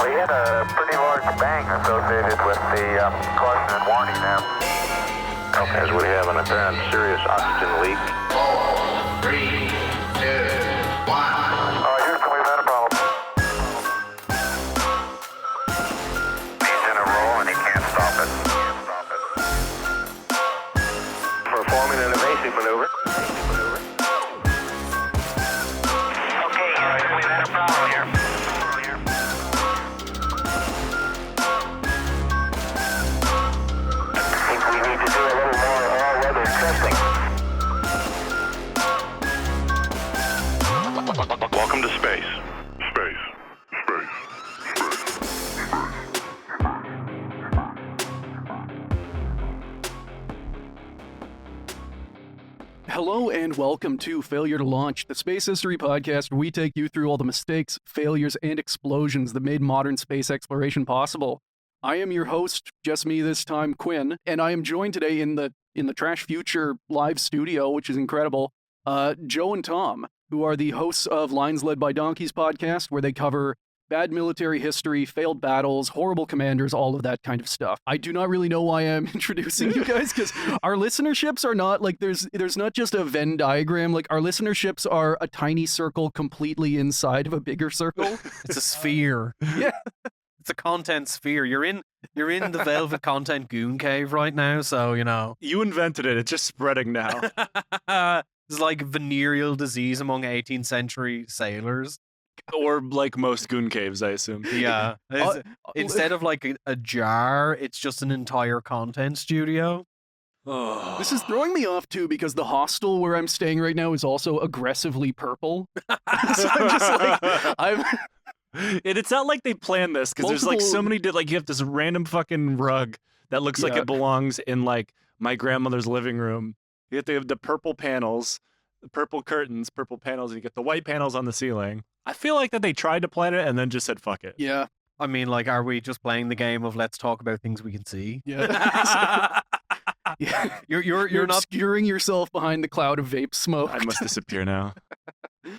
We had a pretty large bang associated with the caution and warning now. Okay, as we have an apparent serious oxygen leak. 4, 3, 2, 1. Houston, we've had a problem. He's in a roll and he can't stop it. Performing an evasive maneuver. Okay, Houston, we've had a problem here. I think we need to do a little more all-weather testing. Welcome to space. Hello and welcome to Failure to Launch, the space history podcast where we take you through all the mistakes, failures, and explosions that made modern space exploration possible. I am your host, just me this time, Quinn, and I am joined today in the Trash Future live studio, which is incredible, Joe and Tom, who are the hosts of Lines Led by Donkeys podcast, where they cover bad military history, failed battles, horrible commanders, all of that kind of stuff. I do not really know why I'm introducing you guys, because our listenerships are not, like, there's not just a Venn diagram. Like, our listenerships are a tiny circle completely inside of a bigger circle. It's a sphere. Yeah. It's a content sphere. You're in the Velvet Content Goon Cave right now, so, you know. You invented it. It's just spreading now. It's like venereal disease among 18th century sailors. Or like most goon caves, I assume. Yeah. Instead of like a jar, it's just an entire content studio. Oh. This is throwing me off, too, because the hostel where I'm staying right now is also aggressively purple. So I'm just like, And it's not like they planned this, because there's like so many, like you have this random fucking rug that looks like it belongs in like my grandmother's living room. You have the purple panels, the purple curtains, purple panels, and you get the white panels on the ceiling. I feel like that they tried to plan it and then just said, fuck it. Yeah. I mean, like, are we just playing the game of let's talk about things we can see? Yeah. Yeah. You're not obscuring yourself behind the cloud of vape smoke. I must disappear now.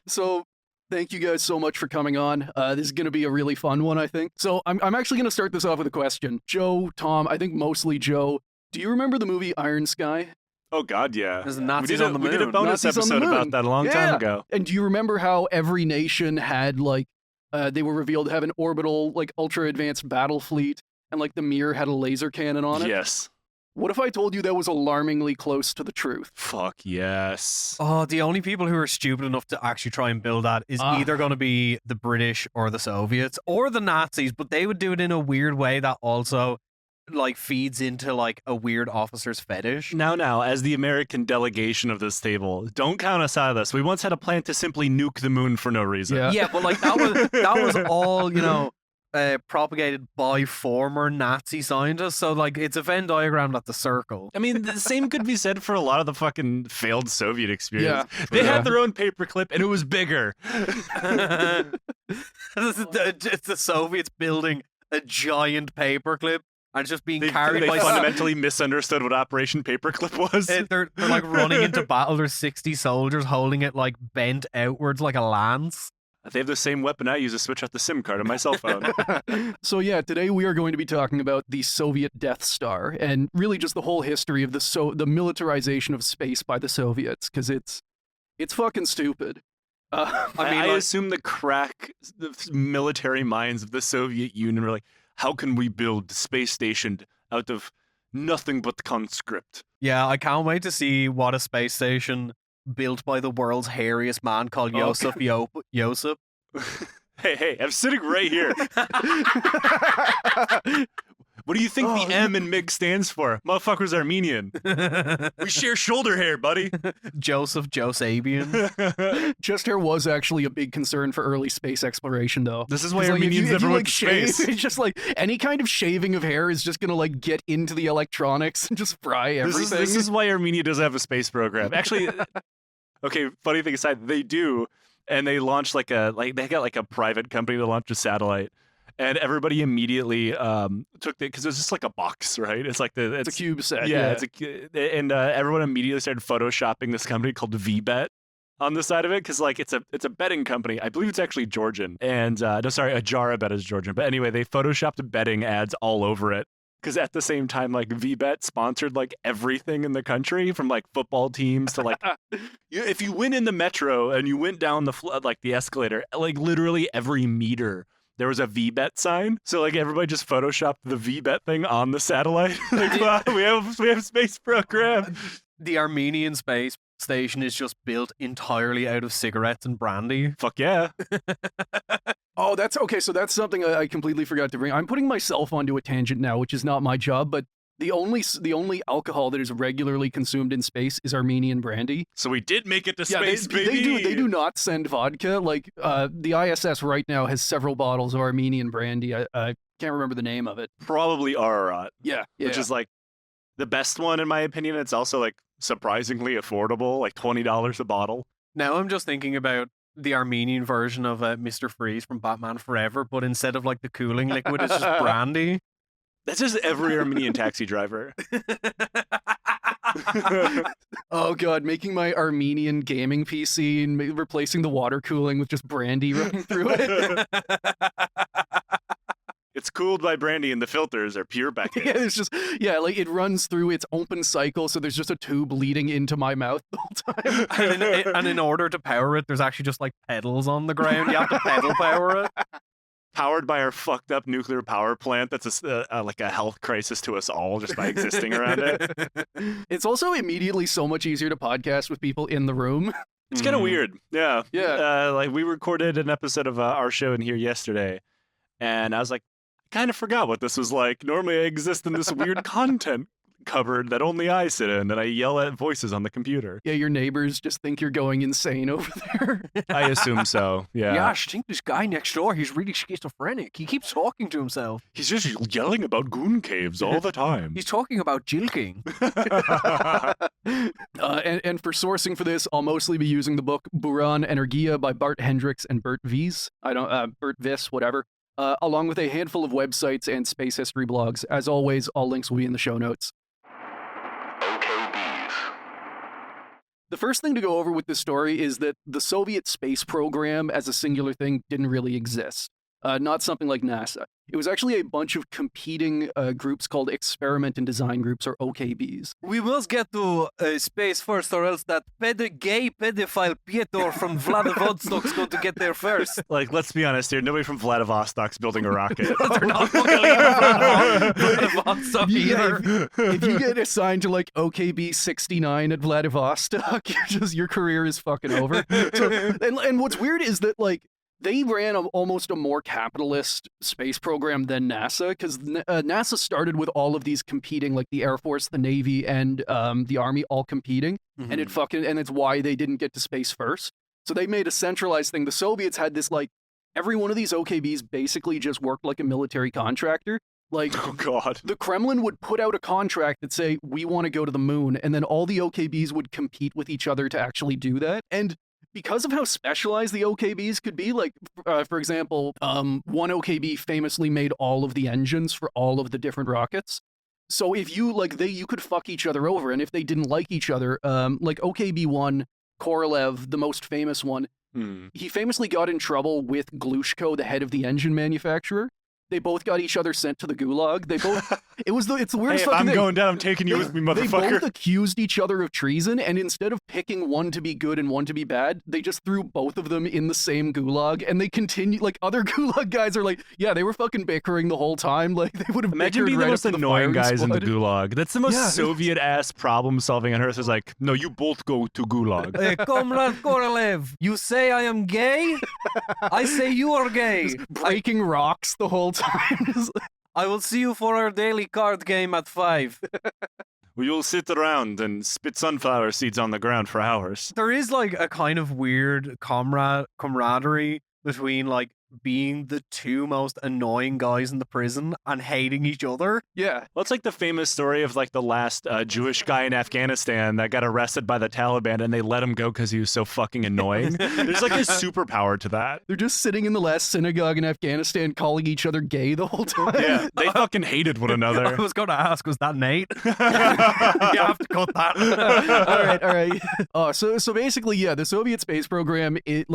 So, thank you guys so much for coming on. This is going to be a really fun one, I think. So, I'm actually going to start this off with a question. Joe, Tom, I think mostly Joe, do you remember the movie Iron Sky? Oh, God, yeah. There's Nazis on the moon. We did a bonus Nazis on the episode moon. about that a long time ago. And do you remember how every nation had, like, they were revealed to have an orbital, like, ultra-advanced battle fleet, and, like, the Mir had a laser cannon on it? Yes. What if I told you that was alarmingly close to the truth? Fuck yes. Oh, the only people who are stupid enough to actually try and build that is either going to be the British or the Soviets or the Nazis, but they would do it in a weird way that also like feeds into like a weird officer's fetish. Now, as the American delegation of this table, don't count us out of this. We once had a plan to simply nuke the moon for no reason. Yeah, but like that was all, you know, propagated by former Nazi scientists. So like it's a Venn diagram at the circle. I mean, the same could be said for a lot of the fucking failed Soviet experience. Yeah. They had their own paperclip and it was bigger. It's the Soviets building a giant paperclip. And it's just being carried they by fundamentally misunderstood what Operation Paperclip was. They're like running into battle. There's 60 soldiers holding it like bent outwards like a lance. They have the same weapon I use to switch out the SIM card on my cell phone. So yeah, today we are going to be talking about the Soviet Death Star and really just the whole history of the militarization of space by the Soviets, because it's fucking stupid. I assume the military minds of the Soviet Union were like, how can we build the space station out of nothing but conscript? Yeah, I can't wait to see what a space station built by the world's hairiest man called Yosef Yosef. Hey, I'm sitting right here. What do you think the M in MiG stands for? Motherfucker's Armenian. We share shoulder hair, buddy. Joseph Josabian. Chest hair was actually a big concern for early space exploration, though. This is why 'Cause, like, Armenians if never you went like to space. It's just like any kind of shaving of hair is just gonna like get into the electronics and just fry everything. This is why Armenia doesn't have a space program. Actually, okay, funny thing aside, they do, and they launched they got like a private company to launch a satellite. And everybody immediately took because it's just like a box, right? It's like it's a cube set. Yeah, and everyone immediately started photoshopping this company called VBet on the side of it because like it's a betting company. I believe it's actually Georgian. And Ajara Bet is Georgian. But anyway, they photoshopped betting ads all over it. Because at the same time, like VBet sponsored like everything in the country, from like football teams to like, if you win in the metro and you went down the escalator, like literally every meter there was a VBet sign. So like everybody just photoshopped the VBet thing on the satellite. Like, wow, we have space program. The Armenian space station is just built entirely out of cigarettes and brandy. Fuck yeah. Oh, that's okay. So that's something I completely forgot to bring. I'm putting myself onto a tangent now, which is not my job, but the only alcohol that is regularly consumed in space is Armenian brandy. So we did make it to space, baby. They do not send vodka. Like the ISS right now has several bottles of Armenian brandy. I can't remember the name of it. Probably Ararat. Yeah. Which is like the best one in my opinion. It's also like surprisingly affordable, like $20 a bottle. Now I'm just thinking about the Armenian version of Mr. Freeze from Batman Forever, but instead of like the cooling liquid, it's just brandy. That's just every Armenian taxi driver. Oh god, making my Armenian gaming PC and replacing the water cooling with just brandy running through it. It's cooled by brandy and the filters are pure Beckett. Yeah, it's just like it runs through its open cycle, so there's just a tube leading into my mouth the whole time. And in order to power it, there's actually just like pedals on the ground. You have to pedal power it. Powered by our fucked up nuclear power plant that's like a health crisis to us all just by existing around it. It's also immediately so much easier to podcast with people in the room. It's kind of weird. Yeah. Yeah. Like we recorded an episode of our show in here yesterday, and I was like, I kind of forgot what this was like. Normally I exist in this weird content cupboard that only I sit in, and I yell at voices on the computer. Yeah, your neighbors just think you're going insane over there. I assume so, yeah. Yeah, I think this guy next door, he's really schizophrenic. He keeps talking to himself. He's just yelling about goon caves all the time. He's talking about jilking. And for sourcing for this, I'll mostly be using the book Buran Energiya by Bart Hendrickx and Bert Vies. Bert Viss, whatever. Along with a handful of websites and space history blogs. As always, all links will be in the show notes. The first thing to go over with this story is that the Soviet space program as a singular thing didn't really exist. Not something like NASA. It was actually a bunch of competing groups called experiment and design groups, or OKBs. We must get to space first, or else that gay pedophile Piotr from Vladivostok's going to get there first. Like, let's be honest here, nobody from Vladivostok's building a rocket. They're not fucking leaving Vladivostok either. If you get assigned to like OKB 69 at Vladivostok, your career is fucking over. So, and what's weird is that like they ran almost a more capitalist space program than NASA, because NASA started with all of these competing, like the Air Force, the Navy, and the Army all competing, and it's why they didn't get to space first. So they made a centralized thing. The Soviets had this like every one of these OKBs basically just worked like a military contractor. Like, oh god, the Kremlin would put out a contract that say we want to go to the moon, and then all the OKBs would compete with each other to actually do that. And because of how specialized the OKBs could be, like, for example, one OKB famously made all of the engines for all of the different rockets. So if you, you could fuck each other over, and if they didn't like each other, like OKB-1, Korolev, the most famous one, he famously got in trouble with Glushko, the head of the engine manufacturer. They both got each other sent to the gulag. They both, it's the weirdest fucking thing. I'm going down, I'm taking you with me, motherfucker. They both accused each other of treason, and instead of picking one to be good and one to be bad, they just threw both of them in the same gulag, and they continue, like, other gulag guys are like, yeah, they were fucking bickering the whole time, like, they would have Imagine being the most annoying guys in the gulag. That's the most Soviet-ass problem-solving on Earth, is like, no, you both go to gulag. Hey, Comrade Korolev, you say I am gay? I say you are gay. Just breaking rocks the whole time. I will see you for our daily card game at 5. Well, you'll sit around and spit sunflower seeds on the ground for hours. There is like a kind of weird camaraderie between like being the two most annoying guys in the prison and hating each other. Yeah. Well, it's like the famous story of like the last Jewish guy in Afghanistan that got arrested by the Taliban and they let him go because he was so fucking annoying. There's like a superpower to that. They're just sitting in the last synagogue in Afghanistan calling each other gay the whole time. Yeah, they fucking hated one another. I was going to ask, was that Nate? You have to cut that. All right. So basically, yeah, the Soviet space program, it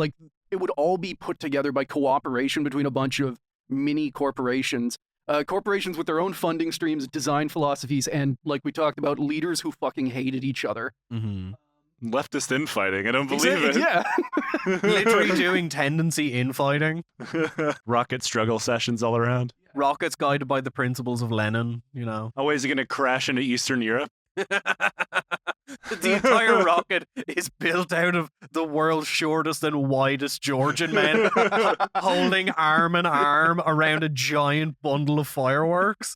would all be put together by cooperation between a bunch of mini corporations. Corporations with their own funding streams, design philosophies, and, like we talked about, leaders who fucking hated each other. Mm-hmm. Leftist infighting. I don't believe it. Yeah. Literally doing tendency infighting. Rocket struggle sessions all around. Rockets guided by the principles of Lenin, Always going to crash into Eastern Europe. The entire rocket is built out of the world's shortest and widest Georgian men holding arm in arm around a giant bundle of fireworks.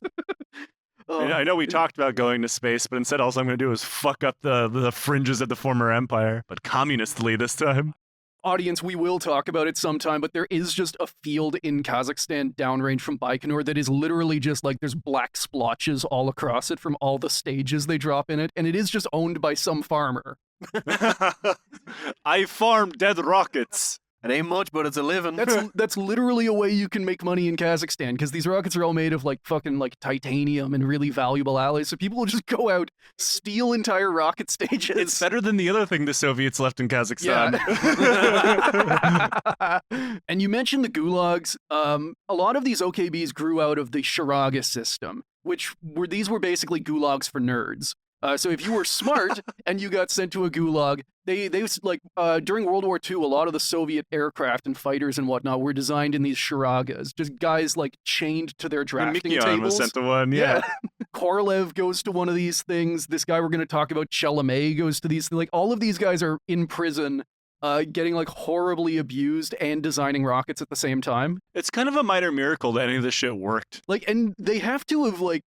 I know we talked about going to space, but instead all I'm going to do is fuck up the fringes of the former empire, but communistly this time. Audience, we will talk about it sometime, but there is just a field in Kazakhstan downrange from Baikonur that is literally just like there's black splotches all across it from all the stages they drop in it, and it is just owned by some farmer. I farm dead rockets. It ain't much, but it's a living. That's literally a way you can make money in Kazakhstan, because these rockets are all made of like fucking like titanium and really valuable alloys, so people will just go out, steal entire rocket stages. It's better than the other thing the Soviets left in Kazakhstan. Yeah. And you mentioned the gulags. A lot of these OKBs grew out of the Sharaga system, these were basically gulags for nerds. So if you were smart and you got sent to a gulag, they during World War II, a lot of the Soviet aircraft and fighters and whatnot were designed in these Sharagas, just guys like chained to their drafting Mikion tables. was sent to one, yeah. Korolev goes to one of these things. This guy we're going to talk about, Chalamet, goes to these. Like all of these guys are in prison, getting like horribly abused and designing rockets at the same time. It's kind of a minor miracle that any of this shit worked. Like, and they have to have like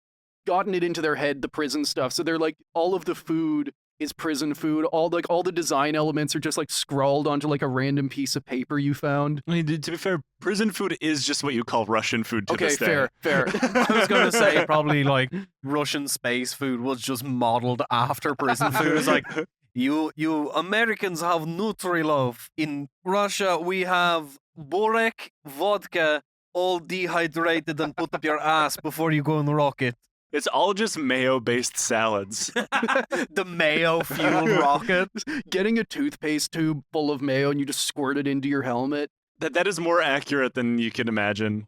gotten it into their head, the prison stuff. So they're like, all of the food is prison food. All the design elements are just like scrawled onto like a random piece of paper you found. I mean, to be fair, prison food is just what you call Russian food to this day. Fair. I was going to say probably like Russian space food was just modeled after prison food. It's like, you Americans have Nutrilov. In Russia, we have Borek, vodka, all dehydrated and put up your ass before you go in the rocket. It's all just mayo-based salads. The mayo-fueled rocket. Getting a toothpaste tube full of mayo and you just squirt it into your helmet. That is more accurate than you can imagine.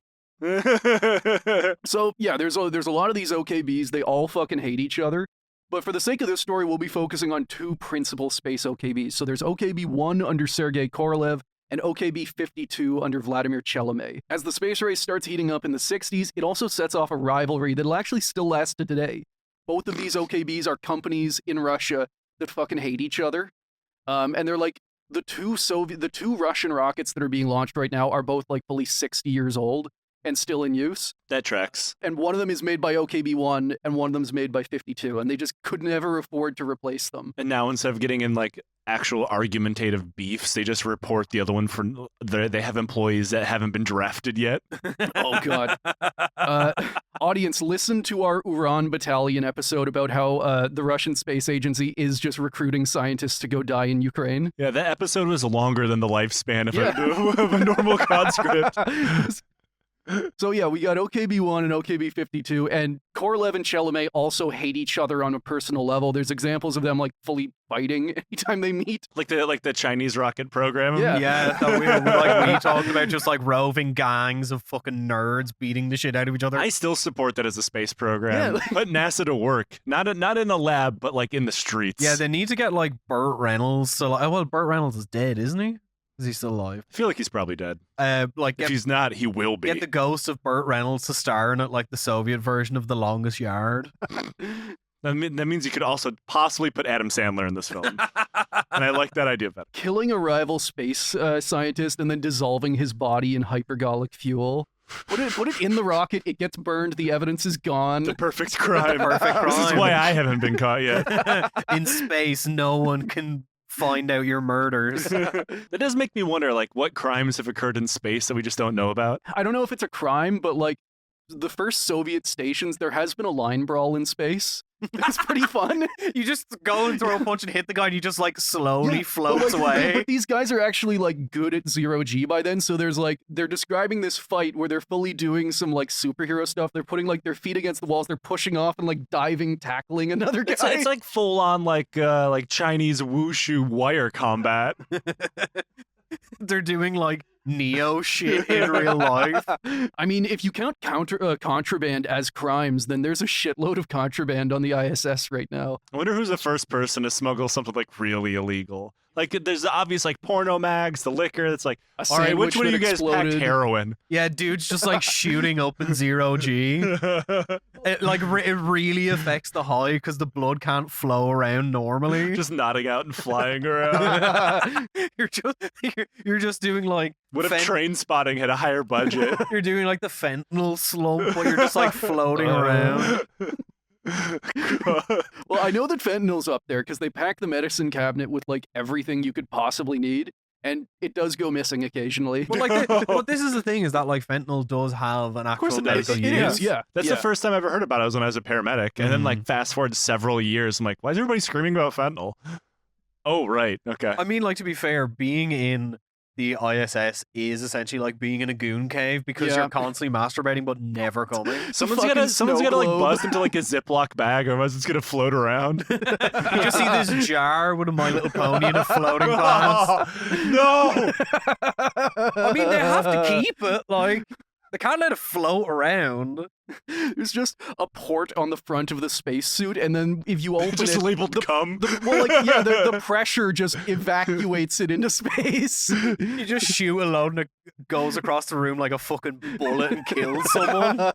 So, yeah, there's a lot of these OKBs. They all fucking hate each other. But for the sake of this story, we'll be focusing on two principal space OKBs. So there's OKB-1 under Sergei Korolev, and OKB-52 under Vladimir Chalamet. As the space race starts heating up in the 60s, it also sets off a rivalry that'll actually still last to today. Both of these OKBs are companies in Russia that fucking hate each other. And they're like, the two Russian rockets that are being launched right now are both like fully 60 years old and still in use. That tracks. And one of them is made by OKB-1 and one of them is made by 52, and they just could never afford to replace them. And now instead of getting in like actual argumentative beefs, they just report the other one for they have employees that haven't been drafted yet. Oh god. Audience, listen to our Uran Battalion episode about how the Russian Space Agency is just recruiting scientists to go die in Ukraine. Yeah, that episode was longer than the lifespan of a normal conscript. So yeah, we got OKB-1 and OKB-52, and Korolev and Chalamet also hate each other on a personal level. There's examples of them like fully fighting anytime they meet. Like the Chinese rocket program. Yeah, we talked about just like roving gangs of fucking nerds beating the shit out of each other. I still support that as a space program. Yeah. Put NASA to work. Not in a lab, but like in the streets. Yeah, they need to get like Burt Reynolds. So Burt Reynolds is dead, isn't he? Is he still alive? I feel like he's probably dead. If he's not, he will be. Get the ghost of Burt Reynolds to star in it, like the Soviet version of The Longest Yard. That means you could also possibly put Adam Sandler in this film. And I like that idea better. Killing a rival space scientist and then dissolving his body in hypergolic fuel. Put it in the rocket, it gets burned, the evidence is gone. The perfect crime. Perfect crime. This is why I haven't been caught yet. In space, no one can find out your murders. That does make me wonder, like, what crimes have occurred in space that we just don't know about? I don't know if it's a crime, but like the first Soviet stations, there has been a line brawl in space. It's pretty fun. You just go and throw a punch and hit the guy and you just like slowly floats away. But these guys are actually like good at 0G by then, so there's like, they're describing this fight where they're fully doing some like superhero stuff. They're putting like their feet against the walls, they're pushing off and like diving, tackling another guy. It's like full on like Chinese wushu wire combat. They're doing like Neo shit in real life. I mean, if you count contraband as crimes, then there's a shitload of contraband on the ISS right now. I wonder who's the first person to smuggle something like really illegal. Like, there's the obvious like porno mags, the liquor. That's like, all right, which one of you guys packed heroin? Yeah, dude's just like shooting up in 0G. It really affects the high because the blood can't flow around normally. Just nodding out and flying around. You're just doing like. What if Train Spotting had a higher budget? You're doing like the fentanyl slump where you're just like floating around. Well, I know that fentanyl's up there because they pack the medicine cabinet with like everything you could possibly need, and it does go missing occasionally. But this is the thing, is that like fentanyl does have an actual medical use. It is, yeah. That's the first time I ever heard about it was when I was a paramedic, and then like fast forward several years, I'm like, why is everybody screaming about fentanyl? Oh, right, okay. I mean, like, to be fair, being in the ISS is essentially like being in a goon cave because you're constantly masturbating but never coming. Someone's gotta like buzz into like a Ziploc bag, otherwise it's gonna float around. You just see this jar with a My Little Pony and a floating glass. No! I mean, they have to keep it, like, they can't let it float around. There's just a port on the front of the spacesuit, and then if you open just it, labeled cum. The pressure just evacuates it into space. You just shoot a load and it goes across the room like a fucking bullet and kills someone.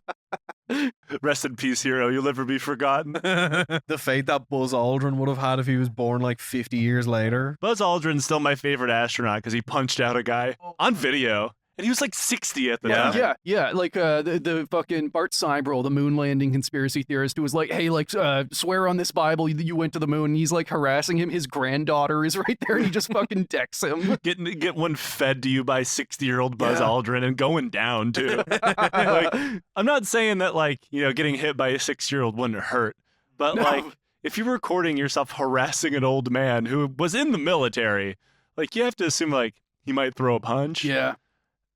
Rest in peace, hero. You'll never be forgotten. The fate that Buzz Aldrin would have had if he was born like 50 years later. Buzz Aldrin's still my favorite astronaut because he punched out a guy on video. And he was like 60 at the time. Yeah, like the fucking Bart Seibel, the moon landing conspiracy theorist, who was like, hey, like, swear on this Bible you went to the moon. And he's like harassing him. His granddaughter is right there, and he just fucking decks him. Get one fed to you by 60-year-old Buzz Aldrin and going down, too. Like, I'm not saying that, like, you know, getting hit by a 6-year-old wouldn't hurt. But, like, if you're recording yourself harassing an old man who was in the military, like, you have to assume, like, he might throw a punch. Yeah.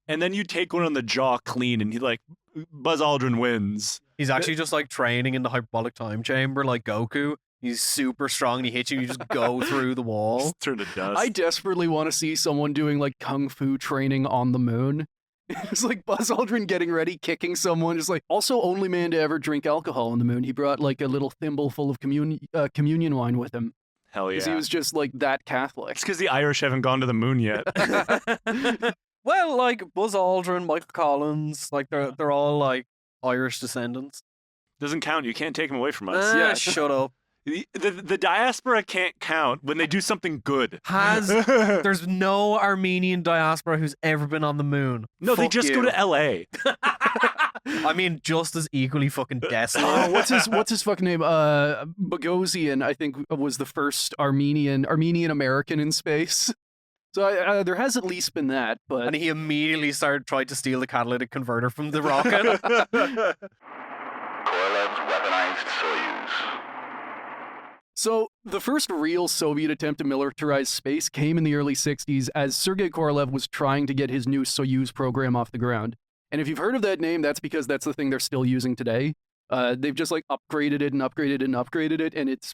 And then you take one on the jaw clean, and he like Buzz Aldrin wins. He's actually just like training in the hyperbolic time chamber, like Goku. He's super strong, and he hits you. You just go through the wall, just turn to dust. I desperately want to see someone doing like kung fu training on the moon. It's like Buzz Aldrin getting ready, kicking someone. It's like also only man to ever drink alcohol on the moon. He brought like a little thimble full of communion wine with him. Hell yeah! He was just like that Catholic. It's because the Irish haven't gone to the moon yet. Well, like Buzz Aldrin, Michael Collins, like they're all like Irish descendants. Doesn't count. You can't take them away from us. Shut up. The diaspora can't count when they do something good. There's no Armenian diaspora who's ever been on the moon. No, they just go to LA. I mean, just as equally fucking desolate. What's his fucking name? Bogosian, I think, was the first Armenian American in space. So there has at least been that, but... And he immediately tried to steal the catalytic converter from the rocket. Korolev's weaponized Soyuz. So the first real Soviet attempt to militarize space came in the early 60s as Sergei Korolev was trying to get his new Soyuz program off the ground. And if you've heard of that name, that's because that's the thing they're still using today. They've just like upgraded it and upgraded it and upgraded it, and it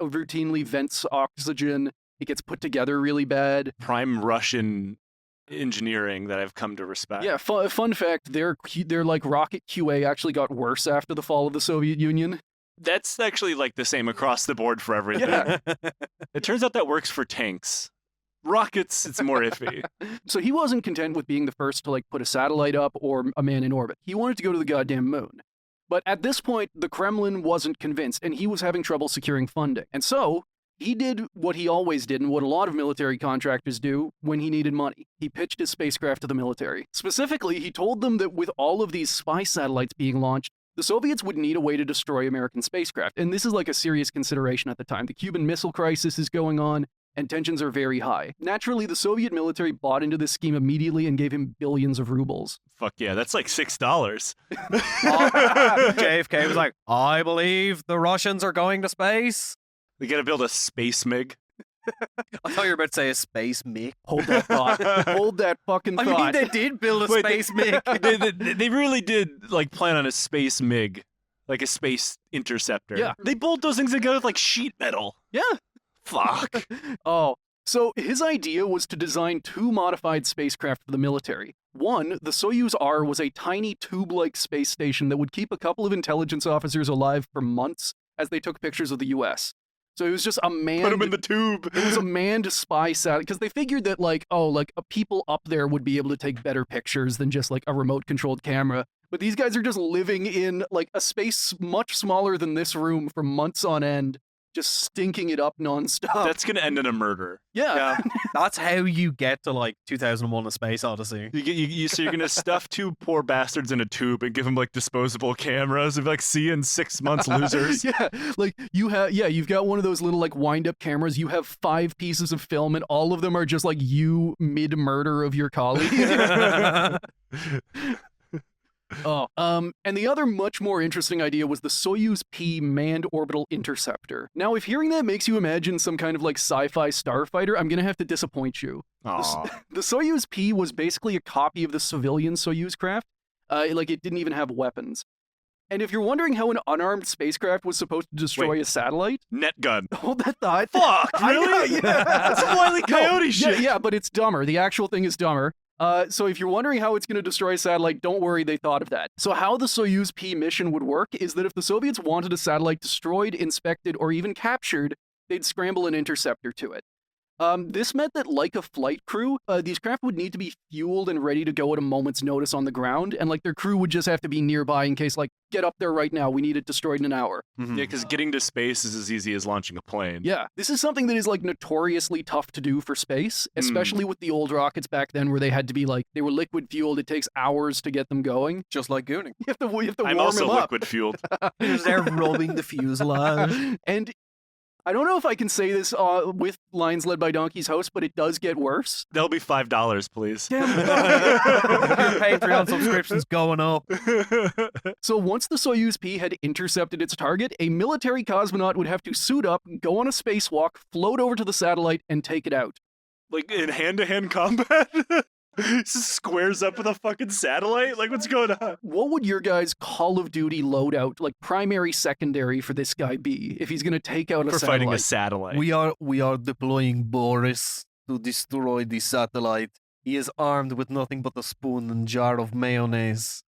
routinely vents oxygen. It gets put together really bad. Prime Russian engineering that I've come to respect. Yeah, fun fact, their like rocket QA actually got worse after the fall of the Soviet Union. That's actually like the same across the board for everything. Yeah. It turns out that works for tanks. Rockets, it's more iffy. So he wasn't content with being the first to like put a satellite up or a man in orbit. He wanted to go to the goddamn moon. But at this point, the Kremlin wasn't convinced, and he was having trouble securing funding. And so he did what he always did and what a lot of military contractors do when he needed money. He pitched his spacecraft to the military. Specifically, he told them that with all of these spy satellites being launched, the Soviets would need a way to destroy American spacecraft. And this is like a serious consideration at the time. The Cuban Missile Crisis is going on. and tensions are very high. Naturally, the Soviet military bought into this scheme immediately and gave him billions of rubles. Fuck yeah, that's like $6. JFK was like, I believe the Russians are going to space. We gotta build a space MiG. I thought you were about to say a space MiG. Hold that thought. Hold that fucking thought. I mean, they did build a space MiG. They really did like plan on a space MiG, like a space interceptor. Yeah. They bolt those things together with like sheet metal. Yeah. Fuck. Oh, so his idea was to design 2 modified spacecraft for the military. One, the Soyuz R, was a tiny tube-like space station that would keep a couple of intelligence officers alive for months as they took pictures of the U.S. So it was just a manned... Put them in the tube. It was a manned spy satellite, because they figured that, like, people up there would be able to take better pictures than just, like, a remote-controlled camera. But these guys are just living in, like, a space much smaller than this room for months on end, just stinking it up nonstop. That's gonna end in a murder. Yeah. That's how you get to, like, 2001: A Space Odyssey. So you're gonna stuff 2 poor bastards in a tube and give them like disposable cameras and be like, see you in 6 months, losers. Yeah, like you've got one of those little like wind-up cameras. You have 5 pieces of film, and all of them are just like you mid-murder of your colleague. And the other much more interesting idea was the Soyuz P manned orbital interceptor. Now, if hearing that makes you imagine some kind of like sci-fi starfighter, I'm gonna have to disappoint you. The Soyuz P was basically a copy of the civilian Soyuz craft. Like it didn't even have weapons. And if you're wondering how an unarmed spacecraft was supposed to destroy a satellite, net gun. Hold that thought. Fuck, really? Yeah. That's some Wile E. Coyote shit. Yeah, but it's dumber. The actual thing is dumber. So if you're wondering how it's going to destroy a satellite, don't worry, they thought of that. So how the Soyuz P mission would work is that if the Soviets wanted a satellite destroyed, inspected, or even captured, they'd scramble an interceptor to it. This meant that, like a flight crew, these craft would need to be fueled and ready to go at a moment's notice on the ground, and like their crew would just have to be nearby in case, like, get up there right now, we need it destroyed in an hour. Mm-hmm. Yeah, because getting to space is as easy as launching a plane. Yeah, this is something that is like notoriously tough to do for space, especially with the old rockets back then where they had to be like, they were liquid fueled, it takes hours to get them going. Just like Gooning. You have to warm I'm them also up. liquid fueled. They're rubbing the fuselage. And I don't know if I can say this with Lines Led by Donkey's host, but it does get worse. That'll be $5, please. Your Patreon subscription's going up. So once the Soyuz P had intercepted its target, a military cosmonaut would have to suit up, go on a spacewalk, float over to the satellite, and take it out. Like in hand-to-hand combat? Just squares up with a fucking satellite? Like, what's going on? What would your guys' Call of Duty loadout, like primary, secondary, for this guy be if he's going to take out a satellite? For fighting a satellite. We are deploying Boris to destroy the satellite. He is armed with nothing but a spoon and jar of mayonnaise.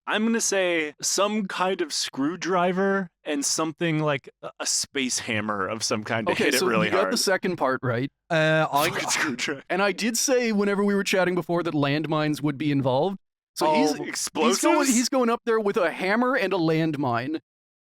I'm going to say some kind of screwdriver and something like a space hammer of some kind to hit it really hard. Okay, so you got the second part right. Screwdriver. And I did say whenever we were chatting before that landmines would be involved. So explosives? He's going up there with a hammer and a landmine.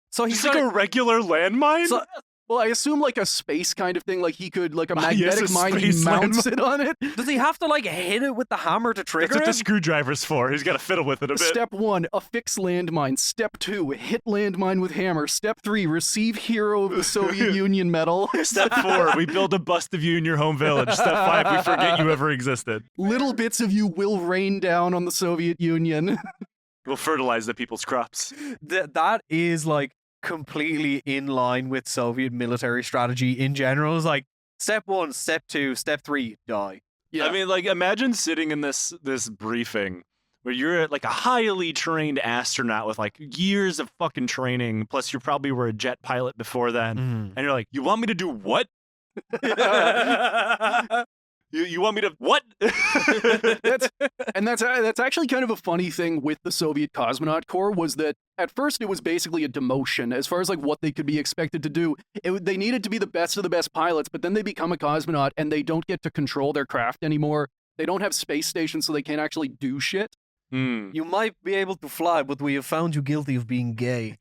So he's like a regular landmine? Well, I assume like a space kind of thing, like he could, like a magnetic mine, he mounts it on it. Does he have to like hit it with the hammer to trigger it? That's what the screwdriver's for. He's got to fiddle with it a bit. Step 1, affix landmine. Step 2, hit landmine with hammer. Step 3, receive Hero of the Soviet Union medal. Step 4, we build a bust of you in your home village. Step 5, we forget you ever existed. Little bits of you will rain down on the Soviet Union. We'll fertilize the people's crops. That is like completely in line with Soviet military strategy in general. It's like step 1, step 2, step 3, die. Yeah. I mean, like, imagine sitting in this briefing where you're like a highly trained astronaut with like years of fucking training, plus you probably were a jet pilot before then, and you're like, you want me to do what? You want me to what? That's actually kind of a funny thing with the Soviet Cosmonaut Corps was that at first it was basically a demotion as far as like what they could be expected to do. They needed to be the best of the best pilots, but then they become a cosmonaut and they don't get to control their craft anymore. They don't have space stations, so they can't actually do shit. You might be able to fly, but we have found you guilty of being gay.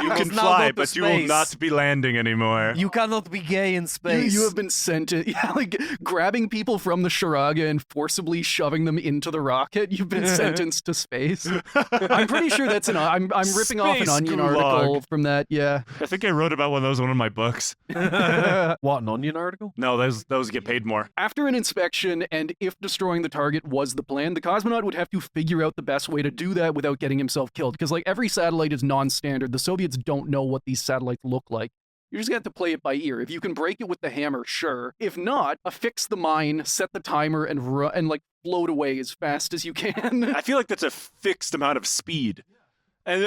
You can fly, but you will not be landing anymore. You cannot be gay in space. You have been sent to, like grabbing people from the Sharaga and forcibly shoving them into the rocket. You've been sentenced to space. I'm pretty sure that's I'm ripping off an Onion article from that. Yeah, I think I wrote about one of those in one of my books. What, an Onion article? No, those get paid more. After an inspection, and if destroying the target was the plan, the cosmonaut would have to figure out the best way to do that without getting himself killed. Because like every satellite is non-standard. The Soviets don't know what these satellites look like. You just have to play it by ear. If you can break it with the hammer, sure. If not, affix the mine, set the timer, and like float away as fast as you can. I feel like that's a fixed amount of speed. And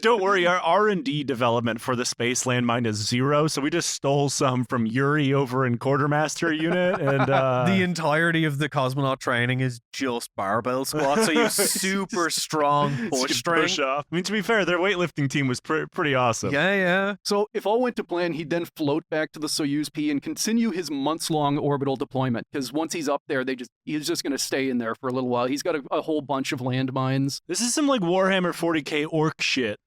don't worry, our R&D development for the space landmine is 0, so we just stole some from Yuri over in Quartermaster Unit, and the entirety of the cosmonaut training is just barbell squats, so you have super strong push strength. Push off. I mean, to be fair, their weightlifting team was pretty awesome. Yeah. So if all went to plan, he'd then float back to the Soyuz P and continue his months-long orbital deployment, because once he's up there, he's just going to stay in there for a little while. He's got a whole bunch of landmines. This is some like Warhammer 40k orc shit.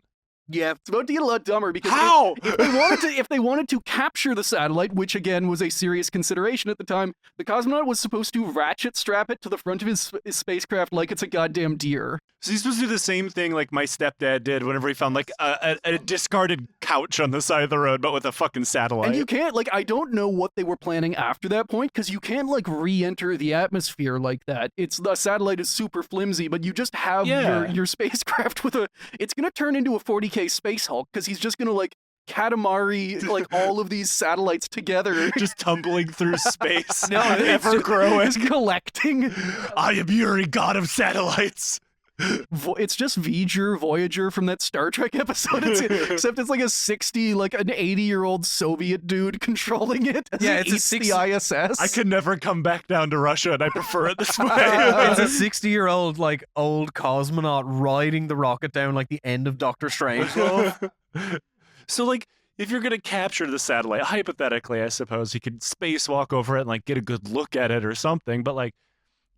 Yeah, it's about to get a lot dumber because How? if they wanted to capture the satellite, which again was a serious consideration at the time, the cosmonaut was supposed to ratchet strap it to the front of his spacecraft like it's a goddamn deer. So he's supposed to do the same thing like my stepdad did whenever he found like a discarded couch on the side of the road, but with a fucking satellite. And you can't, like, I don't know what they were planning after that point, because you can't, like, re-enter the atmosphere like that. The satellite is super flimsy, but you just have your spacecraft with it's gonna turn into a 40k Space Hulk, because he's just gonna, like, Katamari, like, all of these satellites together. Just tumbling through space. No, ever growing. It's collecting. I am Yuri, god of satellites. It's just Voyager from that Star Trek episode, except it's like an 80-year-old Soviet dude controlling it. It's the ISS. I could never come back down to Russia, and I prefer it this way. It's a 60-year-old, like, old cosmonaut riding the rocket down like the end of Doctor Strangelove. So, like, if you're going to capture the satellite, hypothetically, I suppose, you could spacewalk over it and, like, get a good look at it or something, but, like,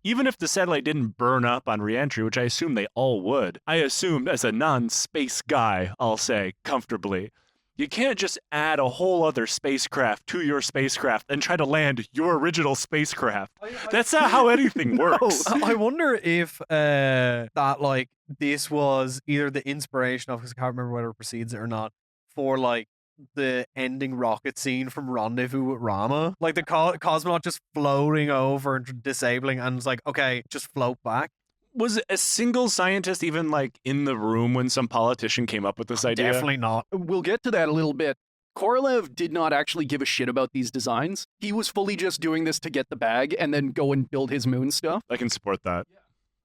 even if the satellite didn't burn up on re-entry, which I assume they all would, I assumed as a non-space guy, I'll say, comfortably, you can't just add a whole other spacecraft to your spacecraft and try to land your original spacecraft. That's not how anything works. I wonder if this was either the inspiration of, because I can't remember whether it precedes it or not, for, like, the ending rocket scene from Rendezvous with Rama. Like the cosmonaut just floating over and disabling, and it's like, okay, just float back. Was a single scientist even, like, in the room when some politician came up with this idea? Definitely not. We'll get to that a little bit. Korolev did not actually give a shit about these designs. He was fully just doing this to get the bag and then go and build his moon stuff. I can support that.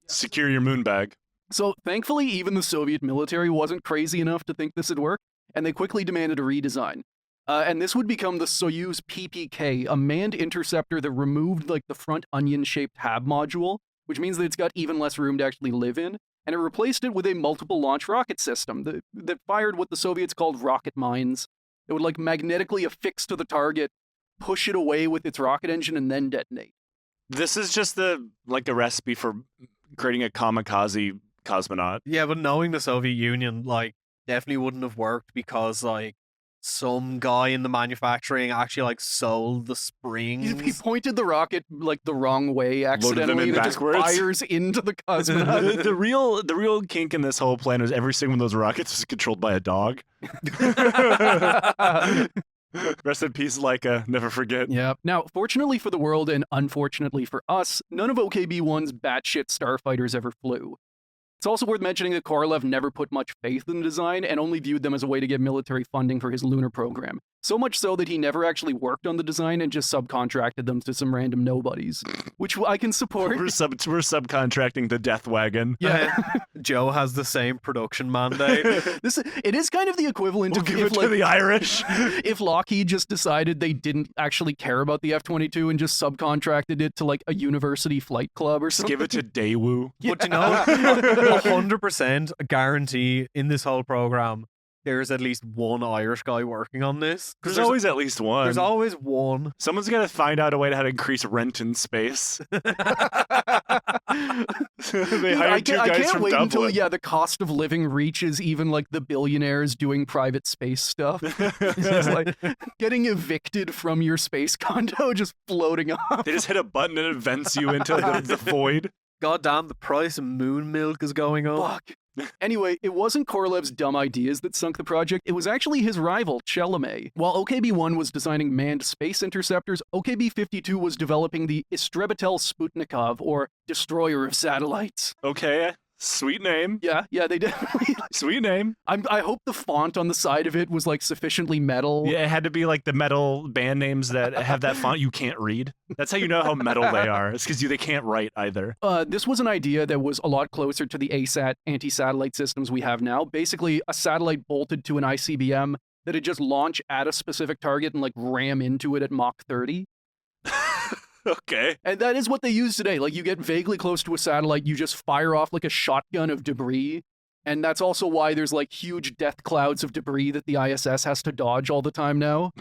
Secure your moon bag. So thankfully, even the Soviet military wasn't crazy enough to think this would work, and they quickly demanded a redesign. And this would become the Soyuz PPK, a manned interceptor that removed, like, the front onion-shaped hab module, which means that it's got even less room to actually live in, and it replaced it with a multiple launch rocket system that fired what the Soviets called rocket mines. It would, like, magnetically affix to the target, push it away with its rocket engine, and then detonate. This is just a recipe for creating a kamikaze cosmonaut. Yeah, but knowing the Soviet Union, like, definitely wouldn't have worked because, like, some guy in the manufacturing actually, like, sold the springs. He pointed the rocket, like, the wrong way accidentally, and it just fires into the cosmonaut. The real kink in this whole plan was every single one of those rockets was controlled by a dog. Rest in peace, Laika. Never forget. Yeah. Now, fortunately for the world and unfortunately for us, none of OKB-1's batshit starfighters ever flew. It's also worth mentioning that Korolev never put much faith in the design and only viewed them as a way to get military funding for his lunar program. So much so that he never actually worked on the design and just subcontracted them to some random nobodies, which I can support. We're subcontracting the Death Wagon. Yeah. Joe has the same production mandate. It is kind of the equivalent of give it to the Irish. If Lockheed just decided they didn't actually care about the F-22 and just subcontracted it to, like, a university flight club or something. Give it to Daewoo. Yeah. But you know, 100% guarantee in this whole program, there's at least one Irish guy working on this. There's always at least one. There's always one. Someone's got to find out a way to how to increase rent in space. They hired two guys I can't from wait Dublin. until the cost of living reaches even like the billionaires doing private space stuff. It's just like getting evicted from your space condo, just floating off. They just hit a button and it vents you into the void. God damn, the price of moon milk is going up. Fuck. Anyway, it wasn't Korolev's dumb ideas that sunk the project. It was actually his rival, Chelomey. While OKB-1 was designing manned space interceptors, OKB-52 was developing the Istrebitel Sputnikov, or Destroyer of Satellites. Okay, sweet name. Yeah, they definitely... Sweet name. I hope the font on the side of it was like sufficiently metal. Yeah, it had to be like the metal band names that have that font you can't read. That's how you know how metal they are. It's because they can't write either. This was an idea that was a lot closer to the ASAT anti-satellite systems we have now. Basically, a satellite bolted to an ICBM that would just launch at a specific target and like ram into it at Mach 30. Okay. And that is what they use today. Like, you get vaguely close to a satellite, you just fire off like a shotgun of debris. And that's also why there's like huge death clouds of debris that the ISS has to dodge all the time now.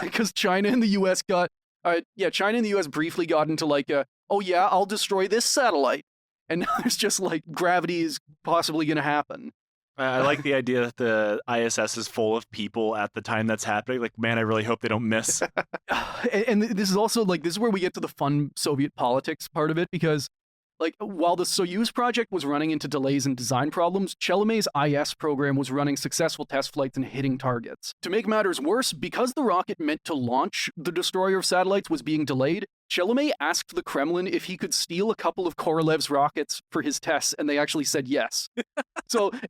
Because China and the US China and the US briefly got into like I'll destroy this satellite. And now there's just like, gravity is possibly going to happen. I like the idea that the ISS is full of people at the time that's happening. Like, man, I really hope they don't miss. And this is also like, this is where we get to the fun Soviet politics part of it, because like, while the Soyuz project was running into delays and design problems, Chelomey's IS program was running successful test flights and hitting targets. To make matters worse, because the rocket meant to launch the destroyer of satellites was being delayed, Chelomey asked the Kremlin if he could steal a couple of Korolev's rockets for his tests, and they actually said yes.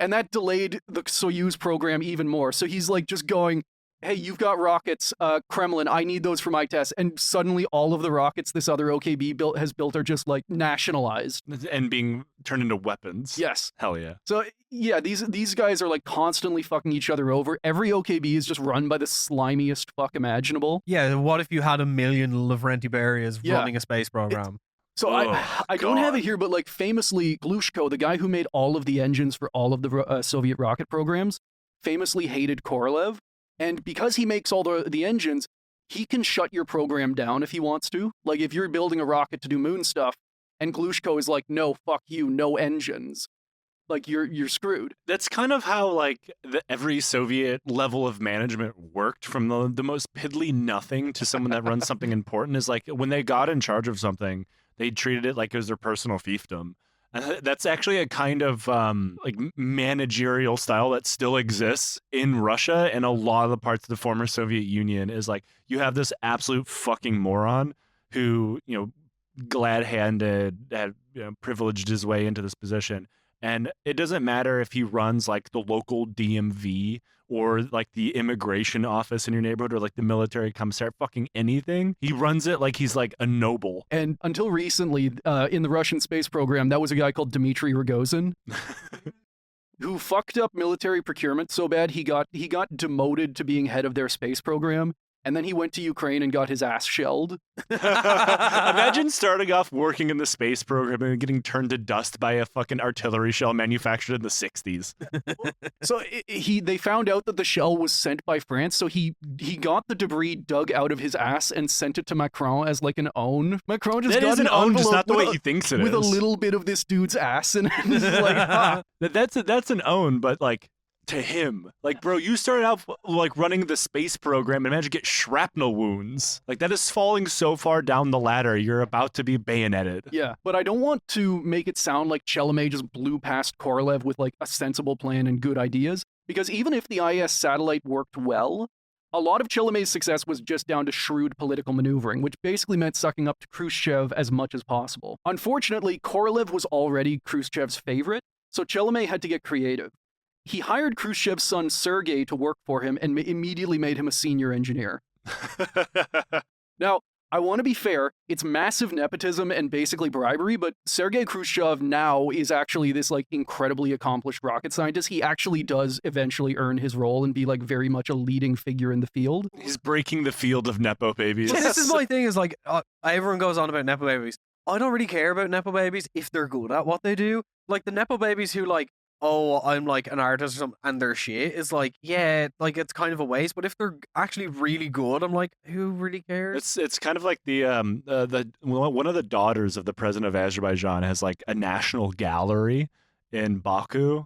And that delayed the Soyuz program even more. So he's like just going, hey, you've got rockets, Kremlin, I need those for my tests. And suddenly all of the rockets this other OKB has built are just like nationalized. And being turned into weapons. Yes. Hell yeah. So yeah, these guys are like constantly fucking each other over. Every OKB is just run by the slimiest fuck imaginable. Yeah, what if you had 1 million Lavrenti Berias running a space program? So I don't have it here, but like famously, Glushko, the guy who made all of the engines for all of the Soviet rocket programs, famously hated Korolev. And because he makes all the engines, he can shut your program down if he wants to. Like, if you're building a rocket to do moon stuff, and Glushko is like, no, fuck you, no engines. Like, you're screwed. That's kind of how, like, every Soviet level of management worked, from the most piddly nothing to someone that runs something important. Is like, when they got in charge of something, they treated it like it was their personal fiefdom. And that's actually a kind of like managerial style that still exists in Russia and a lot of the parts of the former Soviet Union. Is like, you have this absolute fucking moron who, glad-handed, had privileged his way into this position. And it doesn't matter if he runs like the local DMV or like the immigration office in your neighborhood or like the military commissariat, fucking anything. He runs it like he's like a noble. And until recently, in the Russian space program, that was a guy called Dmitry Rogozin, who fucked up military procurement so bad he got demoted to being head of their space program. And then he went to Ukraine and got his ass shelled. Imagine starting off working in the space program and getting turned to dust by a fucking artillery shell manufactured in the 60s. So they found out that the shell was sent by France, so he got the debris dug out of his ass and sent it to Macron as like an own. Macron just got an own, just envelope not the way he thinks it is. with a little bit of this dude's ass in it. This is like, That's an own, but like, to him, like, bro, you started out like running the space program and managed to get shrapnel wounds. Like, that is falling so far down the ladder, you're about to be bayoneted. Yeah, but I don't want to make it sound like Chelomey just blew past Korolev with like a sensible plan and good ideas, because even if the IS satellite worked well, a lot of Chelomey's success was just down to shrewd political maneuvering, which basically meant sucking up to Khrushchev as much as possible. Unfortunately, Korolev was already Khrushchev's favorite, so Chelomey had to get creative. He hired Khrushchev's son Sergei to work for him and immediately made him a senior engineer. Now, I want to be fair, it's massive nepotism and basically bribery, but Sergei Khrushchev now is actually this like incredibly accomplished rocket scientist. He actually does eventually earn his role and be like very much a leading figure in the field. He's breaking the field of Nepo babies. Well, this is my thing, is like, everyone goes on about Nepo babies. I don't really care about Nepo babies if they're good at what they do. Like, the Nepo babies who like oh, I'm like an artist or something, and their shit is like, yeah, like it's kind of a waste. But if they're actually really good, I'm like, who really cares? It's kind of like the one of the daughters of the president of Azerbaijan has like a national gallery in Baku.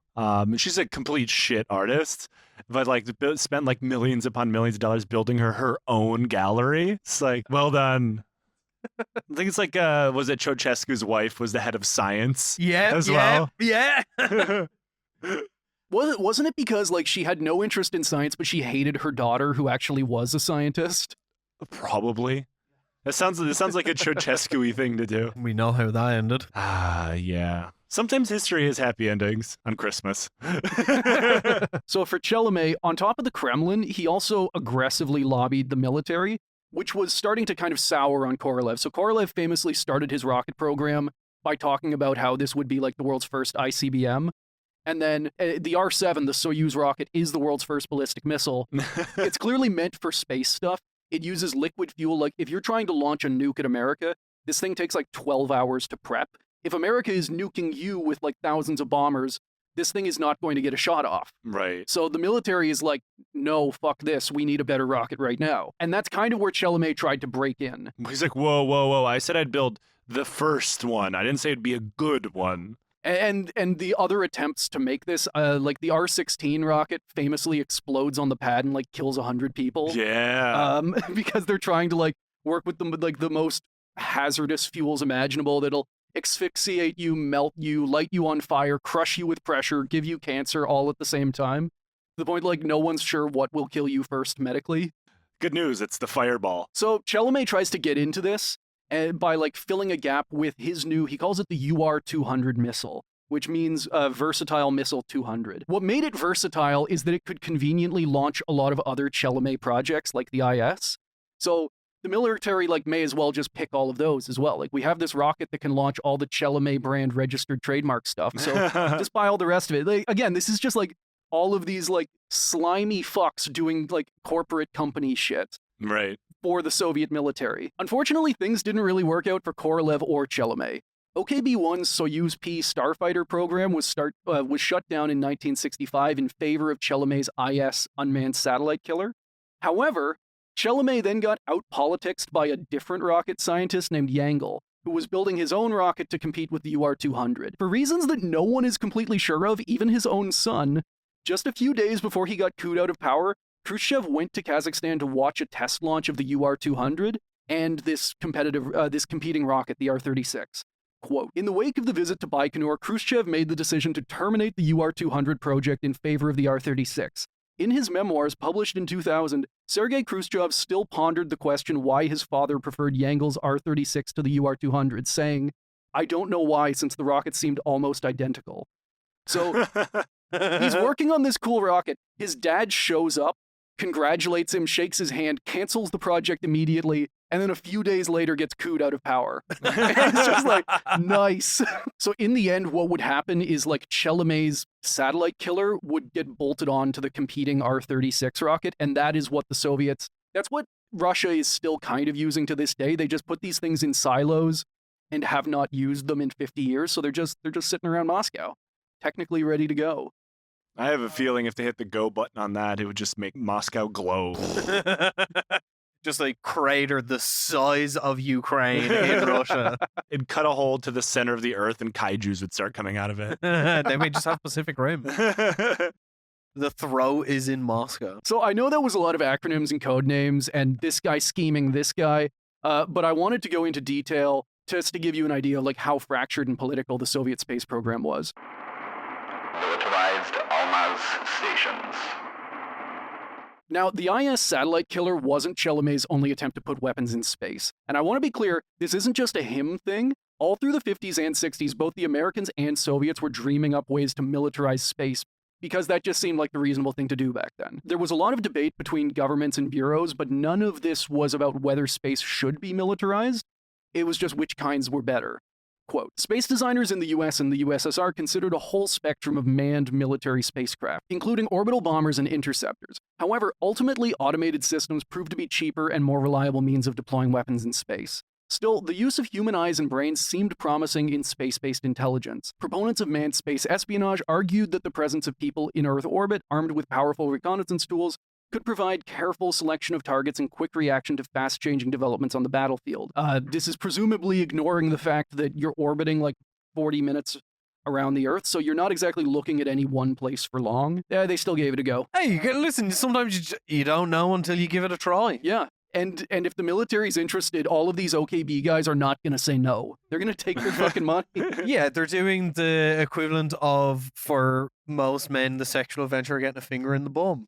She's a complete shit artist, but like spent like millions upon millions of dollars building her own gallery. It's like, well done. I think it's like was it Ceausescu's wife was the head of science? Yeah. Wasn't it because like she had no interest in science, but she hated her daughter who actually was a scientist? Probably. It sounds like a Ceausescu-y thing to do. We know how that ended. Yeah. Sometimes history has happy endings on Christmas. So for Chalamet, on top of the Kremlin, he also aggressively lobbied the military, which was starting to kind of sour on Korolev. So Korolev famously started his rocket program by talking about how this would be like the world's first ICBM. And then the R-7, the Soyuz rocket, is the world's first ballistic missile. It's clearly meant for space stuff. It uses liquid fuel. Like, if you're trying to launch a nuke at America, this thing takes like 12 hours to prep. If America is nuking you with like thousands of bombers, this thing is not going to get a shot off. Right. So the military is like, no, fuck this. We need a better rocket right now. And that's kind of where Chalamet tried to break in. He's like, whoa. I said I'd build the first one. I didn't say it'd be a good one. And the other attempts to make this, like the R-16 rocket famously explodes on the pad and like kills 100 people. Yeah. Because they're trying to like work with them with like the most hazardous fuels imaginable that'll asphyxiate you, melt you, light you on fire, crush you with pressure, give you cancer all at the same time. To the point like no one's sure what will kill you first medically. Good news, it's the fireball. So Chalamet tries to get into this by like filling a gap with his new, he calls it the UR-200 missile, which means Versatile Missile 200. What made it versatile is that it could conveniently launch a lot of other Chalamet projects like the IS. So the military like may as well just pick all of those as well. Like we have this rocket that can launch all the Chalamet brand registered trademark stuff. So just buy all the rest of it. Like, again, this is just like all of these like slimy fucks doing like corporate company shit. Right. For the Soviet military. Unfortunately, things didn't really work out for Korolev or Chalamet. OKB-1's Soyuz P starfighter program was shut down in 1965 in favor of Chalamet's IS unmanned satellite killer. However, Chalamet then got out-politicsed by a different rocket scientist named Yangel, who was building his own rocket to compete with the UR-200. For reasons that no one is completely sure of, even his own son, just a few days before he got cooed out of power, Khrushchev went to Kazakhstan to watch a test launch of the UR-200 and this competing rocket, the R-36. Quote, in the wake of the visit to Baikonur, Khrushchev made the decision to terminate the UR-200 project in favor of the R-36. In his memoirs, published in 2000, Sergei Khrushchev still pondered the question why his father preferred Yangel's R-36 to the UR-200, saying, I don't know why, since the rocket seemed almost identical. So, he's working on this cool rocket. His dad shows up, congratulates him, shakes his hand, cancels the project immediately, and then a few days later gets cooed out of power. It's just like, nice. So in the end, what would happen is like Chalamet's satellite killer would get bolted on to the competing R-36 rocket, and that is what the Soviets, that's what Russia is still kind of using to this day. They just put these things in silos and have not used them in 50 years, so they're just sitting around Moscow, technically ready to go. I have a feeling if they hit the go button on that, it would just make Moscow glow. Just like crater the size of Ukraine in Russia. It'd cut a hole to the center of the earth and kaijus would start coming out of it. They may just have Pacific Rim. The throw is in Moscow. So I know that was a lot of acronyms and code names and this guy scheming this guy, but I wanted to go into detail just to give you an idea of like how fractured and political the Soviet space program was. Militarized Almaz stations. Now, the IS satellite killer wasn't Chalamet's only attempt to put weapons in space. And I want to be clear, this isn't just a him thing. All through the 50s and 60s, both the Americans and Soviets were dreaming up ways to militarize space because that just seemed like the reasonable thing to do back then. There was a lot of debate between governments and bureaus, but none of this was about whether space should be militarized. It was just which kinds were better. Quote, space designers in the US and the USSR considered a whole spectrum of manned military spacecraft, including orbital bombers and interceptors. However, ultimately, automated systems proved to be cheaper and more reliable means of deploying weapons in space. Still, the use of human eyes and brains seemed promising in space-based intelligence. Proponents of manned space espionage argued that the presence of people in Earth orbit, armed with powerful reconnaissance tools, could provide careful selection of targets and quick reaction to fast-changing developments on the battlefield. This is presumably ignoring the fact that you're orbiting like 40 minutes around the Earth, so you're not exactly looking at any one place for long. Yeah, they still gave it a go. Hey, listen, sometimes you don't know until you give it a try. Yeah. And if the military's interested, all of these OKB guys are not going to say no. They're going to take their fucking money. Yeah, they're doing the equivalent of, for most men, the sexual adventure of getting a finger in the bum.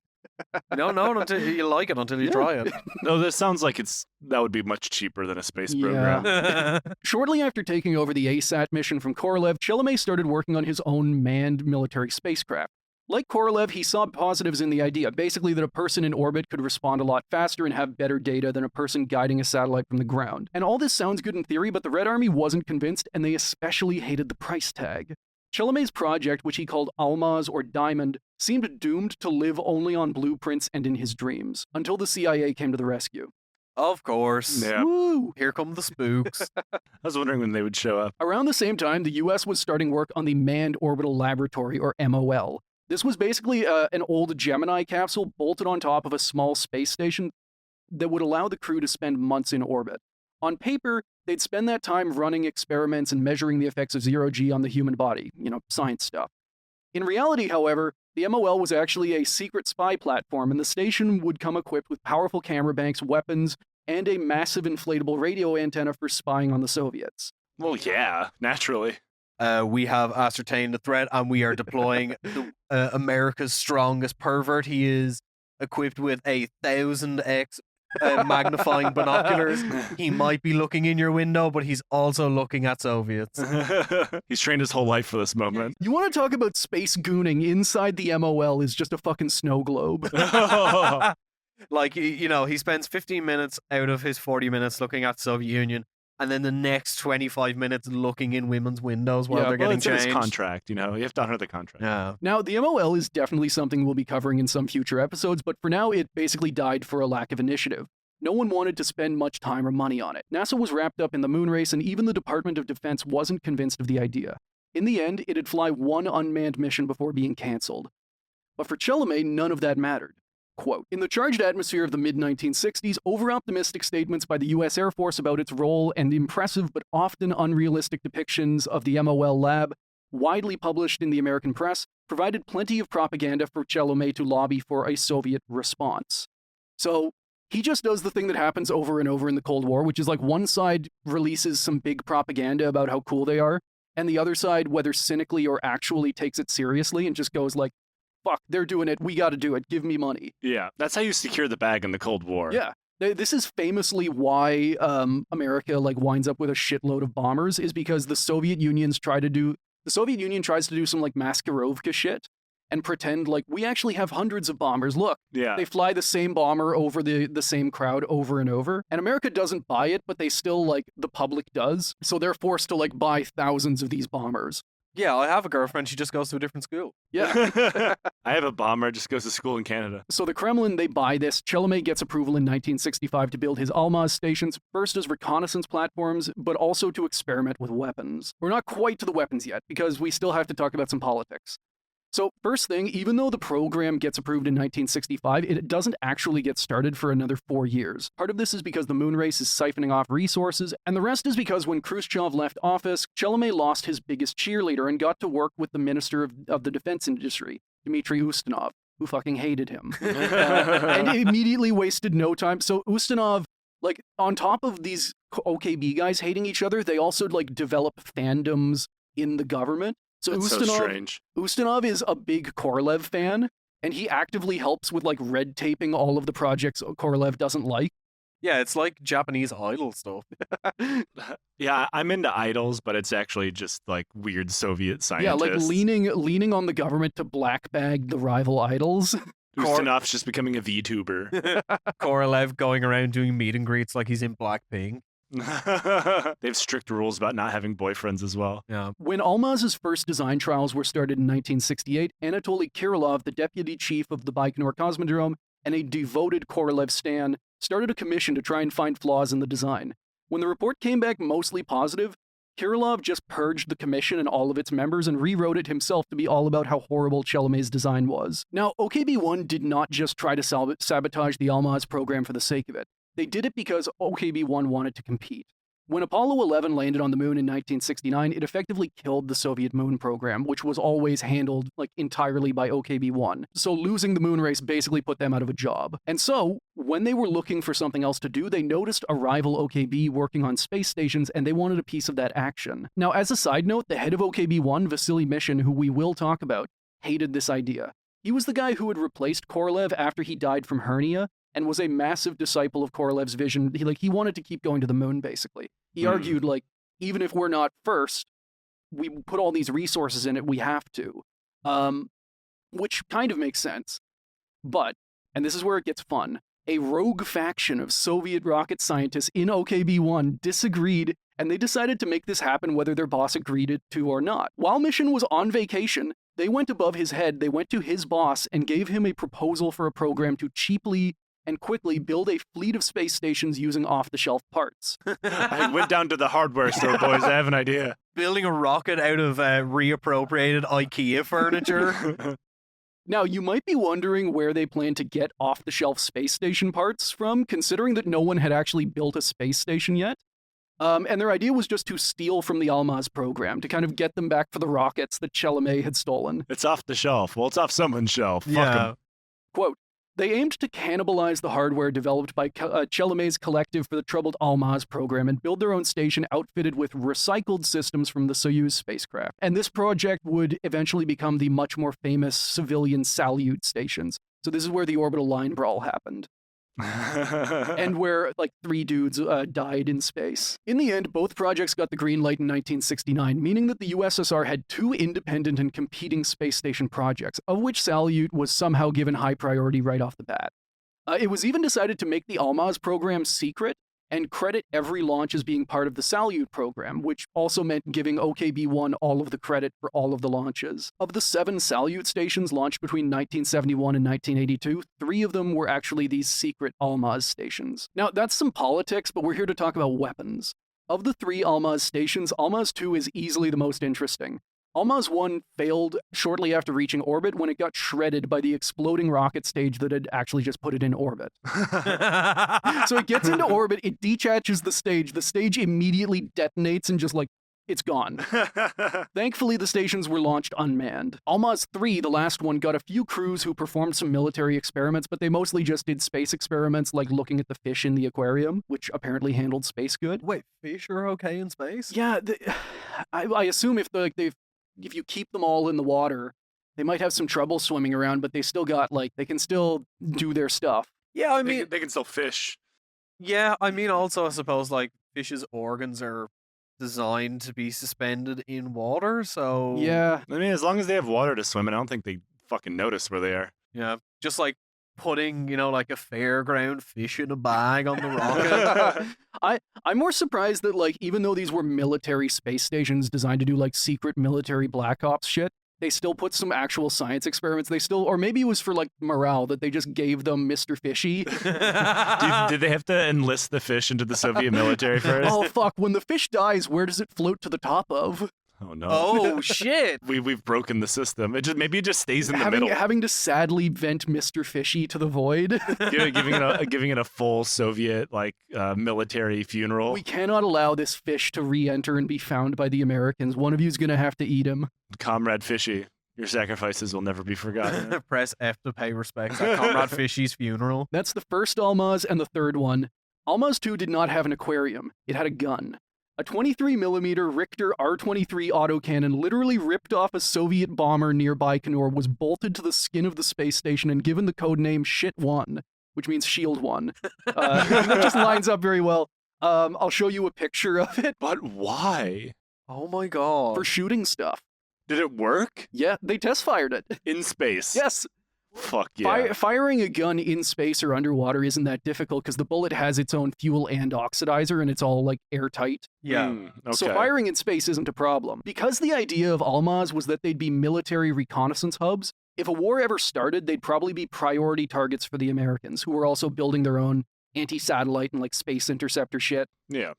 You don't know it until you like it, until you try it. No, this sounds like that would be much cheaper than a space program. Shortly after taking over the ASAT mission from Korolev, Chalamet started working on his own manned military spacecraft. Like Korolev, he saw positives in the idea, basically that a person in orbit could respond a lot faster and have better data than a person guiding a satellite from the ground. And all this sounds good in theory, but the Red Army wasn't convinced, and they especially hated the price tag. Chalamet's project, which he called Almaz or Diamond, seemed doomed to live only on blueprints and in his dreams, until the CIA came to the rescue. Of course. Yeah. Woo! Here come the spooks. I was wondering when they would show up. Around the same time, the US was starting work on the Manned Orbital Laboratory, or MOL. This was basically an old Gemini capsule bolted on top of a small space station that would allow the crew to spend months in orbit. On paper, they'd spend that time running experiments and measuring the effects of zero-G on the human body, science stuff. In reality, however, the MOL was actually a secret spy platform, and the station would come equipped with powerful camera banks, weapons, and a massive inflatable radio antenna for spying on the Soviets. Well, yeah, naturally. We have ascertained the threat, and we are deploying America's strongest pervert. He is equipped with 1,000x magnifying binoculars. He might be looking in your window, but he's also looking at Soviets. He's trained his whole life for this moment. You want to talk about space gooning? Inside the MOL is just a fucking snow globe. Like, he spends 15 minutes out of his 40 minutes looking at the Soviet Union, and then the next 25 minutes looking in women's windows while they're getting it's changed. in his contract, you have to honor the contract. Yeah. Now, the MOL is definitely something we'll be covering in some future episodes, but for now, it basically died for a lack of initiative. No one wanted to spend much time or money on it. NASA was wrapped up in the moon race, and even the Department of Defense wasn't convinced of the idea. In the end, it'd fly one unmanned mission before being cancelled. But for Chalamet, none of that mattered. Quote, in the charged atmosphere of the mid-1960s, over-optimistic statements by the U.S. Air Force about its role and impressive but often unrealistic depictions of the MOL lab, widely published in the American press, provided plenty of propaganda for Chalamet to lobby for a Soviet response. So, he just does the thing that happens over and over in the Cold War, which is like one side releases some big propaganda about how cool they are, and the other side, whether cynically or actually, takes it seriously and just goes like, fuck, they're doing it, we gotta do it, give me money. Yeah, that's how you secure the bag in the Cold War. Yeah. This is famously why America winds up with a shitload of bombers, is because the Soviet Union tries to do some Maskirovka shit and pretend like we actually have hundreds of bombers. Look, they fly the same bomber over the same crowd over and over. And America doesn't buy it, but they still, the public does. So they're forced to, buy thousands of these bombers. Yeah, I have a girlfriend. She just goes to a different school. Yeah. I have a bomber, just goes to school in Canada. So the Kremlin, they buy this. Chalamet gets approval in 1965 to build his Almaz stations, first as reconnaissance platforms, but also to experiment with weapons. We're not quite to the weapons yet, because we still have to talk about some politics. So first thing, even though the program gets approved in 1965, it doesn't actually get started for another 4 years. Part of this is because the moon race is siphoning off resources, and the rest is because when Khrushchev left office, Chalamet lost his biggest cheerleader and got to work with the Minister of the Defense Industry, Dmitry Ustinov, who fucking hated him. And immediately wasted no time. So Ustinov, on top of these OKB guys hating each other, they also, develop fandoms in the government. So That's so strange. Ustinov is a big Korolev fan, and he actively helps with red taping all of the projects Korolev doesn't like. Yeah, it's like Japanese idol stuff. Yeah, I'm into idols, but it's actually just weird Soviet scientists. Yeah, leaning on the government to black bag the rival idols. Ustinov's just becoming a VTuber. Korolev going around doing meet and greets like he's in Blackpink. They have strict rules about not having boyfriends as well. Yeah. When Almaz's first design trials were started in 1968, Anatoly Kirillov, the deputy chief of the Baikonur Cosmodrome and a devoted Korolev stan, started a commission to try and find flaws in the design. When the report came back mostly positive, Kirillov just purged the commission and all of its members and rewrote it himself to be all about how horrible Chalamet's design was. Now, OKB-1 did not just try to sabotage the Almaz program for the sake of it. They did it because OKB-1 wanted to compete. When Apollo 11 landed on the moon in 1969, it effectively killed the Soviet moon program, which was always handled entirely by OKB-1. So losing the moon race basically put them out of a job. And so, when they were looking for something else to do, they noticed a rival OKB working on space stations, and they wanted a piece of that action. Now, as a side note, the head of OKB-1, Vasily Mishin, who we will talk about, hated this idea. He was the guy who had replaced Korolev after he died from hernia, and was a massive disciple of Korolev's vision. He wanted to keep going to the moon, basically. He argued, even if we're not first, we put all these resources in it, we have to. Which kind of makes sense. But, and this is where it gets fun, a rogue faction of Soviet rocket scientists in OKB-1 disagreed, and they decided to make this happen whether their boss agreed it to or not. While Mission was on vacation, they went above his head, they went to his boss, and gave him a proposal for a program to cheaply and quickly build a fleet of space stations using off-the-shelf parts. I went down to the hardware store, boys. I have an idea. Building a rocket out of reappropriated IKEA furniture. Now, you might be wondering where they plan to get off-the-shelf space station parts from, considering that no one had actually built a space station yet. And their idea was just to steal from the Almaz program, to kind of get them back for the rockets that Chalamet had stolen. It's off the shelf. Well, it's off someone's shelf. Fuck 'em. Quote, they aimed to cannibalize the hardware developed by Chalamet's collective for the troubled Almaz program and build their own station outfitted with recycled systems from the Soyuz spacecraft. And this project would eventually become the much more famous civilian Salyut stations. So this is where the orbital line brawl happened. And where, 3 dudes died in space. In the end, both projects got the green light in 1969, meaning that the USSR had 2 independent and competing space station projects, of which Salyut was somehow given high priority right off the bat. It was even decided to make the Almaz program secret and credit every launch as being part of the Salyut program, which also meant giving OKB-1 all of the credit for all of the launches. Of the 7 Salyut stations launched between 1971 and 1982, 3 of them were actually these secret Almaz stations. Now, that's some politics, but we're here to talk about weapons. Of the 3 Almaz stations, Almaz 2 is easily the most interesting. Almaz 1 failed shortly after reaching orbit when it got shredded by the exploding rocket stage that had actually just put it in orbit. So it gets into orbit, it detaches the stage immediately detonates and just it's gone. Thankfully, the stations were launched unmanned. Almaz 3, the last one, got a few crews who performed some military experiments, but they mostly just did space experiments like looking at the fish in the aquarium, which apparently handled space good. Wait, fish are okay in space? Yeah, I assume if you keep them all in the water, they might have some trouble swimming around, but they still got, they can still do their stuff. Yeah, I mean... They can still fish. Yeah, I mean, also, I suppose, fish's organs are designed to be suspended in water, so... Yeah. I mean, as long as they have water to swim in, I don't think they fucking notice where they are. Yeah, just putting, a fairground fish in a bag on the rocket. I'm more surprised that, even though these were military space stations designed to do, secret military Black Ops shit, they still put some actual science experiments. Or maybe it was for, morale, that they just gave them Mr. Fishy. Did they have to enlist the fish into the Soviet military first? Oh, fuck. When the fish dies, where does it float to the top of? Oh, no. Oh, shit. We've broken the system. Maybe it just stays in the middle. Having to sadly vent Mr. Fishy to the void. giving it a full Soviet, military funeral. We cannot allow this fish to re-enter and be found by the Americans. One of you's gonna have to eat him. Comrade Fishy, your sacrifices will never be forgotten. Press F to pay respects at Comrade Fishy's funeral. That's the first Almaz and the third one. Almaz 2 did not have an aquarium. It had a gun. A 23mm Richter R-23 autocannon literally ripped off a Soviet bomber near Baikonur, was bolted to the skin of the space station and given the codename Shit 1, which means Shield 1. That just lines up very well. I'll show you a picture of it. But why? Oh my god. For shooting stuff. Did it work? Yeah, they test fired it. In space? Yes. Fuck yeah. Firing a gun in space or underwater isn't that difficult because the bullet has its own fuel and oxidizer and it's all airtight. Yeah. Okay. So firing in space isn't a problem. Because the idea of Almaz was that they'd be military reconnaissance hubs, if a war ever started, they'd probably be priority targets for the Americans, who were also building their own anti-satellite and space interceptor shit. Yeah.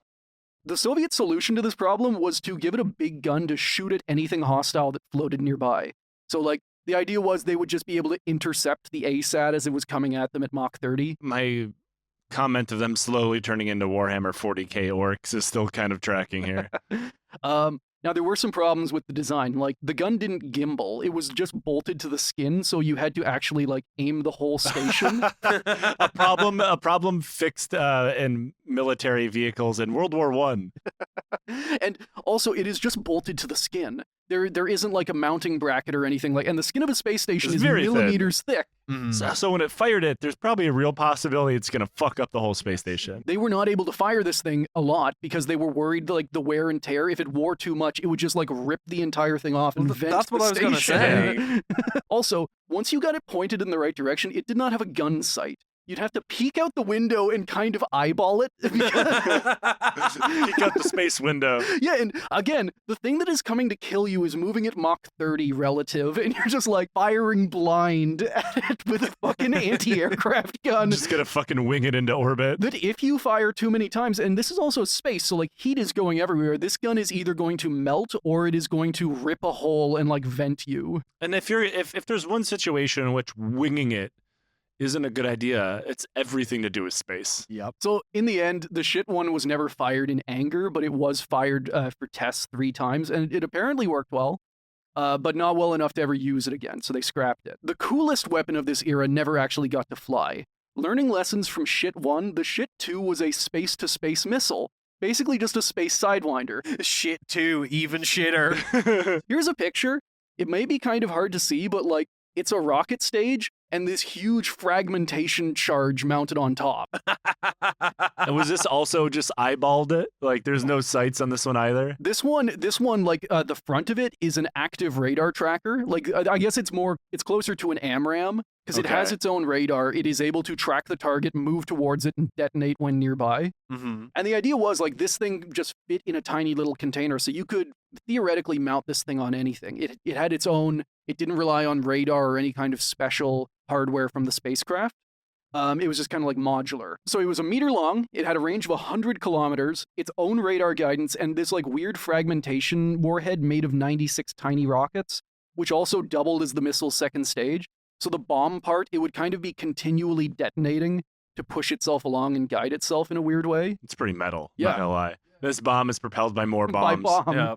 The Soviet solution to this problem was to give it a big gun to shoot at anything hostile that floated nearby. So, like, the idea was they would just be able to intercept the ASAT as it was coming at them at Mach 30. My comment of them slowly turning into Warhammer 40k orcs is still kind of tracking here. Now, there were some problems with the design. Like, the gun didn't gimbal. It was just bolted to the skin, so you had to actually, like, aim the whole station. a problem fixed in military vehicles in World War I. And also, it is just bolted to the skin. There isn't, like, a mounting bracket or anything like. And the skin of a space station is very millimeters thick. Mm-hmm. So when it fired it, there's probably a real possibility it's going to fuck up the whole space station. They were not able to fire this thing a lot because they were worried, like, the wear and tear. If it wore too much, it would just, like, rip the entire thing off and vent That's what the I was going to station. say. Also, once you got it pointed in the right direction, it did not have a gun sight. You'd have to peek out the window and kind of eyeball it. Peek out the space window. Yeah, and again, the thing that is coming to kill you is moving at Mach 30 relative, and you're just like firing blind at it with a fucking anti-aircraft gun. Just gonna fucking wing it into orbit. That if you fire too many times, and this is also space, so like heat is going everywhere, this gun is either going to melt or it is going to rip a hole and like vent you. And if there's one situation in which winging it isn't a good idea, it's everything to do with space. Yep. So in the end, the shit one was never fired in anger, but it was fired for tests 3 times, and it apparently worked well, but not well enough to ever use it again, so they scrapped it. The coolest weapon of this era never actually got to fly. Learning lessons from Shit 1, the Shit 2 was a space-to-space missile. Basically just a space sidewinder. Shit 2, even shitter. Here's a picture. It may be kind of hard to see, but like, it's a rocket stage and this huge fragmentation charge mounted on top. And was this also just eyeballed it? Like, there's no sights on this one either? This one, like, the front of it is an active radar tracker. Like, I guess it's closer to an AMRAAM, because it has its own radar. It is able to track the target, move towards it, and detonate when nearby. Mm-hmm. And the idea was, like, this thing just fit in a tiny little container, so you could theoretically mount this thing on anything. It had its own, it didn't rely on radar or any kind of special hardware from the spacecraft. It was just kind of like modular. So it was 1 meter long, it had a range of 100 kilometers, its own radar guidance, and this like weird fragmentation warhead made of 96 tiny rockets, which also doubled as the missile's second stage. So the bomb part, it would kind of be continually detonating to push itself along and guide itself in a weird way. It's pretty metal, Yeah. not gonna lie. This bomb is propelled by more bombs. By bomb. Yeah.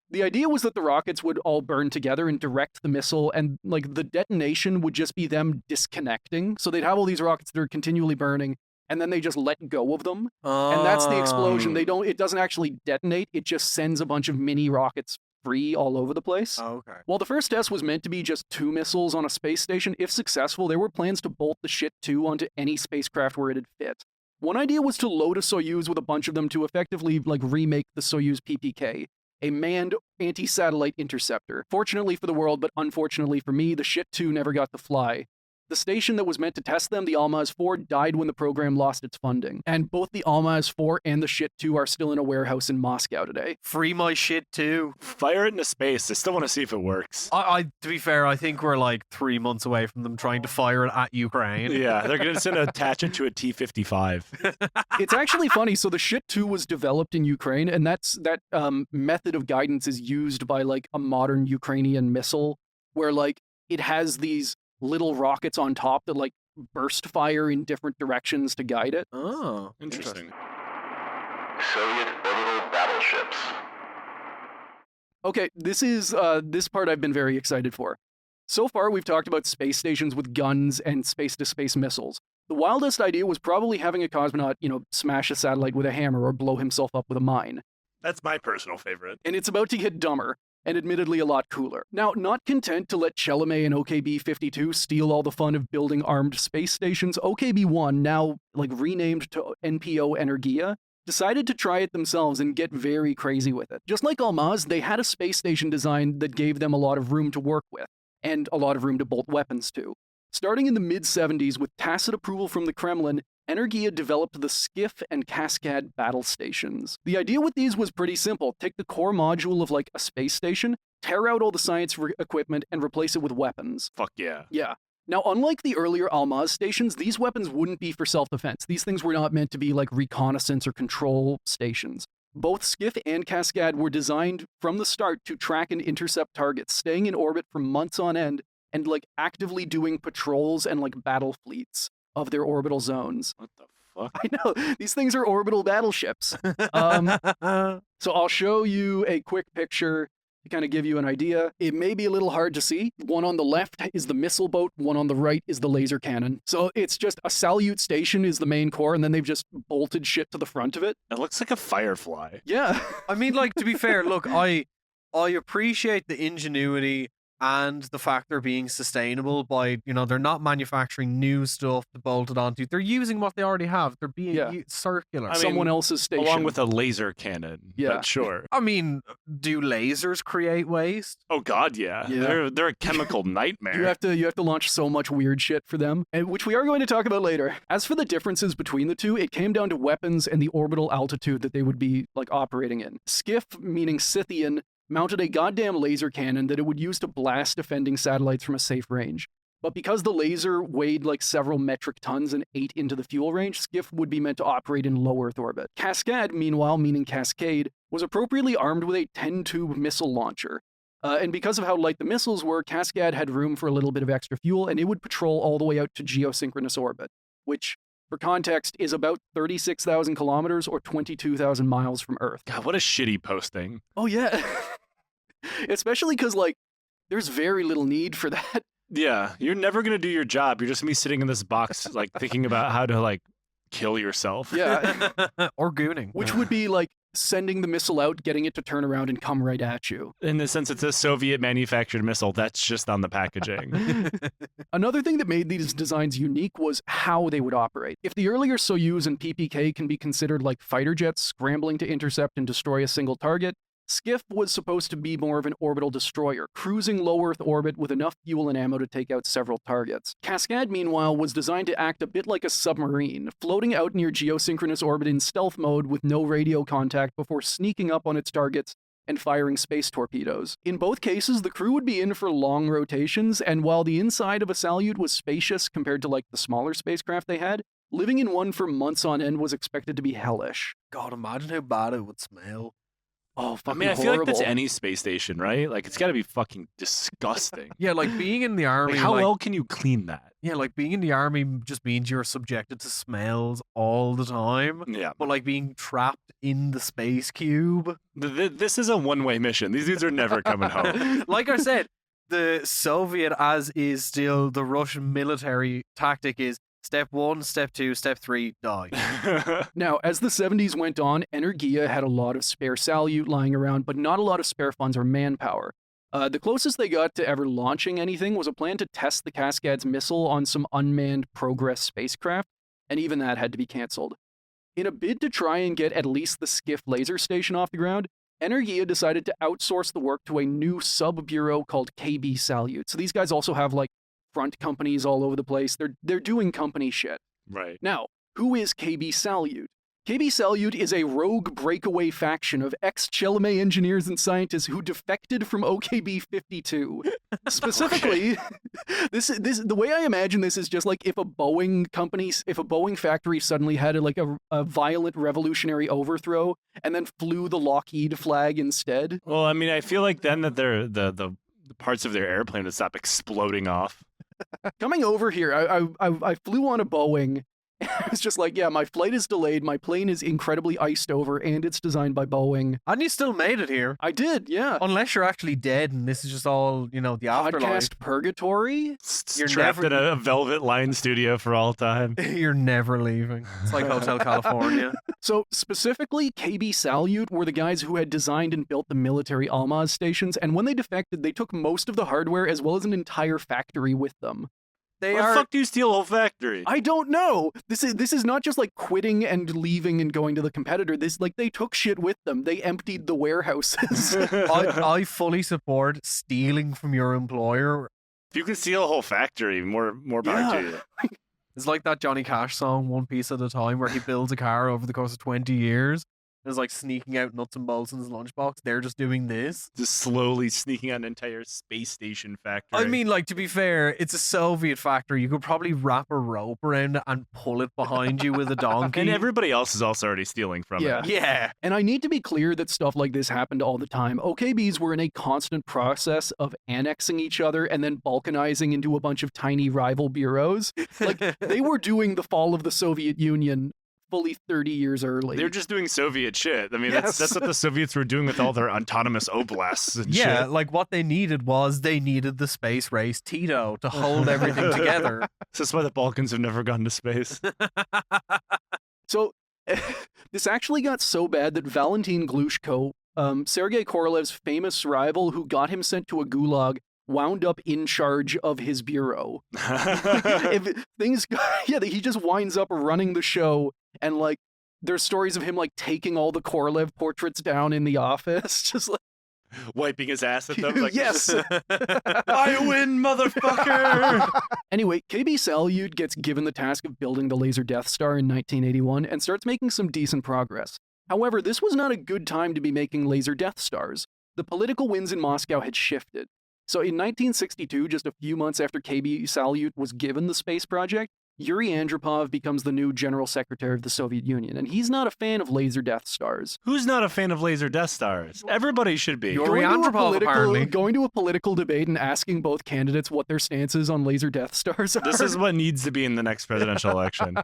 The idea was that the rockets would all burn together and direct the missile, and like the detonation would just be them disconnecting. So they'd have all these rockets that are continually burning, and then they just let go of them. And that's the explosion. It doesn't actually detonate, it just sends a bunch of mini rockets free all over the place. Oh, okay. While the first test was meant to be just 2 missiles on a space station, if successful, there were plans to bolt the Shit 2 onto any spacecraft where it'd fit. One idea was to load a Soyuz with a bunch of them to effectively like remake the Soyuz PPK, a manned anti-satellite interceptor. Fortunately for the world, but unfortunately for me, the Shit 2 never got to fly. The station that was meant to test them, the Almaz 4, died when the program lost its funding. And both the Almaz 4 and the Shit 2 are still in a warehouse in Moscow today. Free my shit too. Fire it into space. I still want to see if it works. To be fair, I think we're like 3 months away from them trying to fire it at Ukraine. Yeah, they're going to attach it to a T-55. It's actually funny. So the Shit 2 was developed in Ukraine, and that method of guidance is used by like a modern Ukrainian missile, where like it has these little rockets on top that like burst fire in different directions to guide it. Oh, Interesting. Soviet orbital battleships. Okay, this part I've been very excited for. So far, we've talked about space stations with guns and space-to-space missiles. The wildest idea was probably having a cosmonaut, smash a satellite with a hammer or blow himself up with a mine. That's my personal favorite. And it's about to get dumber, and admittedly a lot cooler. Now, not content to let Chalamet and OKB-52 steal all the fun of building armed space stations, OKB-1, now renamed to NPO Energiya, decided to try it themselves and get very crazy with it. Just like Almaz, they had a space station design that gave them a lot of room to work with, and a lot of room to bolt weapons to. Starting in the mid-70s, with tacit approval from the Kremlin, Energiya developed the Skiff and Cascade battle stations. The idea with these was pretty simple. Take the core module of a space station, tear out all the science equipment, and replace it with weapons. Fuck yeah. Yeah. Now, unlike the earlier Almaz stations, these weapons wouldn't be for self-defense. These things were not meant to be like reconnaissance or control stations. Both Skiff and Cascade were designed from the start to track and intercept targets, staying in orbit for months on end and like actively doing patrols and like battle fleets of their orbital zones. What the fuck? I know, these things are orbital battleships. So I'll show you a quick picture to kind of give you an idea. It may be a little hard to see. One on the left is the missile boat, one on the right is the laser cannon. So it's just a salute station is the main core, and then they've just bolted shit to the front of it. It looks like a Firefly. Yeah. I mean, like, to be fair, look, I appreciate the ingenuity and the fact they're being sustainable by, they're not manufacturing new stuff to bolt it onto. They're using what they already have. They're being circular. I mean, someone else's station. Along with a laser cannon. Yeah. But sure. I mean, do lasers create waste? Oh God, yeah. They're a chemical nightmare. You have to launch so much weird shit for them, which we are going to talk about later. As for the differences between the two, it came down to weapons and the orbital altitude that they would be like operating in. Skiff, meaning Scythian, mounted a goddamn laser cannon that it would use to blast defending satellites from a safe range. But because the laser weighed like several metric tons and ate into the fuel range, Skiff would be meant to operate in low Earth orbit. Cascade, meanwhile, meaning Cascade, was appropriately armed with a 10-tube missile launcher. And because of how light the missiles were, Cascade had room for a little bit of extra fuel, and it would patrol all the way out to geosynchronous orbit, which, for context, is about 36,000 kilometers or 22,000 miles from Earth. God, what a shitty posting. Oh, yeah. Especially because, like, there's very little need for that. Yeah, you're never going to do your job. You're just going to be sitting in this box, like, thinking about how to, like, kill yourself. Yeah. Or gooning. Which would be, like, sending the missile out, getting it to turn around and come right at you. In the sense it's a Soviet-manufactured missile, that's just on the packaging. Another thing that made these designs unique was how they would operate. If the earlier Soyuz and PPK can be considered like fighter jets scrambling to intercept and destroy a single target, Skiff was supposed to be more of an orbital destroyer, cruising low Earth orbit with enough fuel and ammo to take out several targets. Cascade, meanwhile, was designed to act a bit like a submarine, floating out near geosynchronous orbit in stealth mode with no radio contact before sneaking up on its targets and firing space torpedoes. In both cases, the crew would be in for long rotations, and while the inside of a Salyut was spacious compared to like the smaller spacecraft they had, living in one for months on end was expected to be hellish. God, imagine how bad it would smell. Oh, fucking I feel like that's horrible. any space station, right? Like, it's got to be fucking disgusting. Yeah, like being in the army. Like, how well can you clean that? Yeah, like being in the army just means you're subjected to smells all the time. Yeah. But like being trapped in the space cube. This is a one-way mission. These dudes are never coming home. Like I said, the Soviet, as is still the Russian military tactic, is step 1, step 2, step 3, die. Now, as the 70s went on, Energiya had a lot of spare Salyut lying around, but not a lot of spare funds or manpower. The closest they got to ever launching anything was a plan to test the Cascade's missile on some unmanned Progress spacecraft, and even that had to be cancelled. In a bid to try and get at least the Skiff laser station off the ground, Energiya decided to outsource the work to a new sub-bureau called KB Salyut. So these guys also have, like, front companies all over the place. They're doing company shit. Right. Now, who is KB Salyut? KB Salyut is a rogue breakaway faction of ex-Chelme engineers and scientists who defected from OKB-52. Specifically, this the way I imagine this is just like if a Boeing factory suddenly had a violent revolutionary overthrow and then flew the Lockheed flag instead. Well, I mean, I feel like then that the parts of their airplane would stop exploding off. Coming over here, I flew on a Boeing. It's just like, yeah, my flight is delayed, my plane is incredibly iced over, and it's designed by Boeing. And you still made it here. I did, yeah. Unless you're actually dead and this is just all, the afterlife. Podcast purgatory? You're trapped in a velvet line studio for all time. You're never leaving. It's like Hotel California. So, specifically, KB Salyut were the guys who had designed and built the military Almaz stations, and when they defected, they took most of the hardware as well as an entire factory with them. Why the fuck do you steal a whole factory? I don't know. This is not just like quitting and leaving and going to the competitor. They took shit with them. They emptied the warehouses. I fully support stealing from your employer. If you can steal a whole factory, more power to you. It's like that Johnny Cash song, One Piece at a Time, where he builds a car over the course of 20 years. is like sneaking out nuts and bolts in his lunchbox. They're just doing this. Just slowly sneaking out an entire space station factory. I mean, like, to be fair, it's a Soviet factory. You could probably wrap a rope around it and pull it behind you with a donkey. And everybody else is also already stealing from it. Yeah. And I need to be clear that stuff like this happened all the time. OKBs were in a constant process of annexing each other and then balkanizing into a bunch of tiny rival bureaus. Like, they were doing the fall of the Soviet Union fully 30 years early. They're just doing Soviet shit. I mean, Yes. that's what the Soviets were doing with all their autonomous oblasts and shit. Like what they needed the space race Tito to hold everything together. So that's why the Balkans have never gone to space. So, this actually got so bad that Valentin Glushko, Sergei Korolev's famous rival who got him sent to a gulag, wound up in charge of his bureau. If things, he just winds up running the show, and like there's stories of him like taking all the Korolev portraits down in the office, just like wiping his ass at them. Like, yes, I win, motherfucker. Anyway, KB Salyut gets given the task of building the laser Death Star in 1981 and starts making some decent progress. However, this was not a good time to be making laser Death Stars. The political winds in Moscow had shifted. So in 1962, just a few months after KB Salyut was given the space project, Yuri Andropov becomes the new General Secretary of the Soviet Union, and he's not a fan of laser Death Stars. Who's not a fan of laser Death Stars? Everybody should be. Yuri Andropov, apparently. Going to a political debate and asking both candidates what their stances on laser Death Stars are. This is what needs to be in the next presidential election.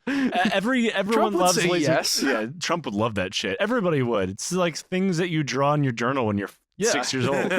Everyone Trump would loves say laser. yes. Yeah, Trump would love that shit. Everybody would. It's like things that you draw in your journal when you're 6 years old.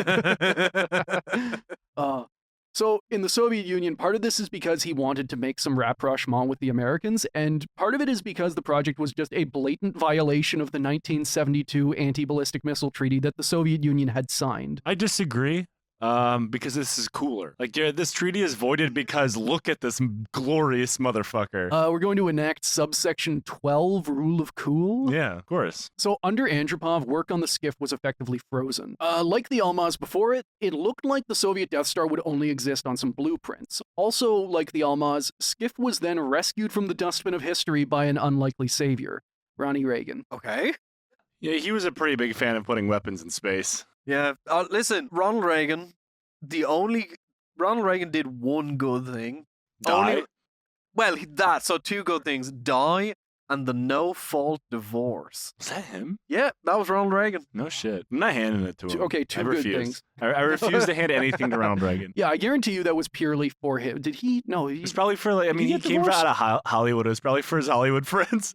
So in the Soviet Union, part of this is because he wanted to make some rapprochement with the Americans, and part of it is because the project was just a blatant violation of the 1972 anti-ballistic missile treaty that the Soviet Union had signed. I disagree. Because this is cooler. Like, yeah, this treaty is voided because look at this glorious motherfucker. We're going to enact subsection 12, Rule of Cool. Yeah, of course. So under Andropov, work on the skiff was effectively frozen. Like the Almaz before it, it looked like the Soviet Death Star would only exist on some blueprints. Also, like the Almaz, Skiff was then rescued from the dustbin of history by an unlikely savior, Ronnie Reagan. Okay. Yeah, he was a pretty big fan of putting weapons in space. Yeah. Listen, Ronald Reagan did one good thing. Die? So two good things. Die and the no-fault divorce. Was that him? Yeah, that was Ronald Reagan. No shit. I'm not handing it to him. Okay, two good things. I refuse to hand anything to Ronald Reagan. Yeah, I guarantee you that was purely for him. Did he? No. It's probably for, like, I mean, he came divorced? out of Hollywood. It was probably for his Hollywood friends.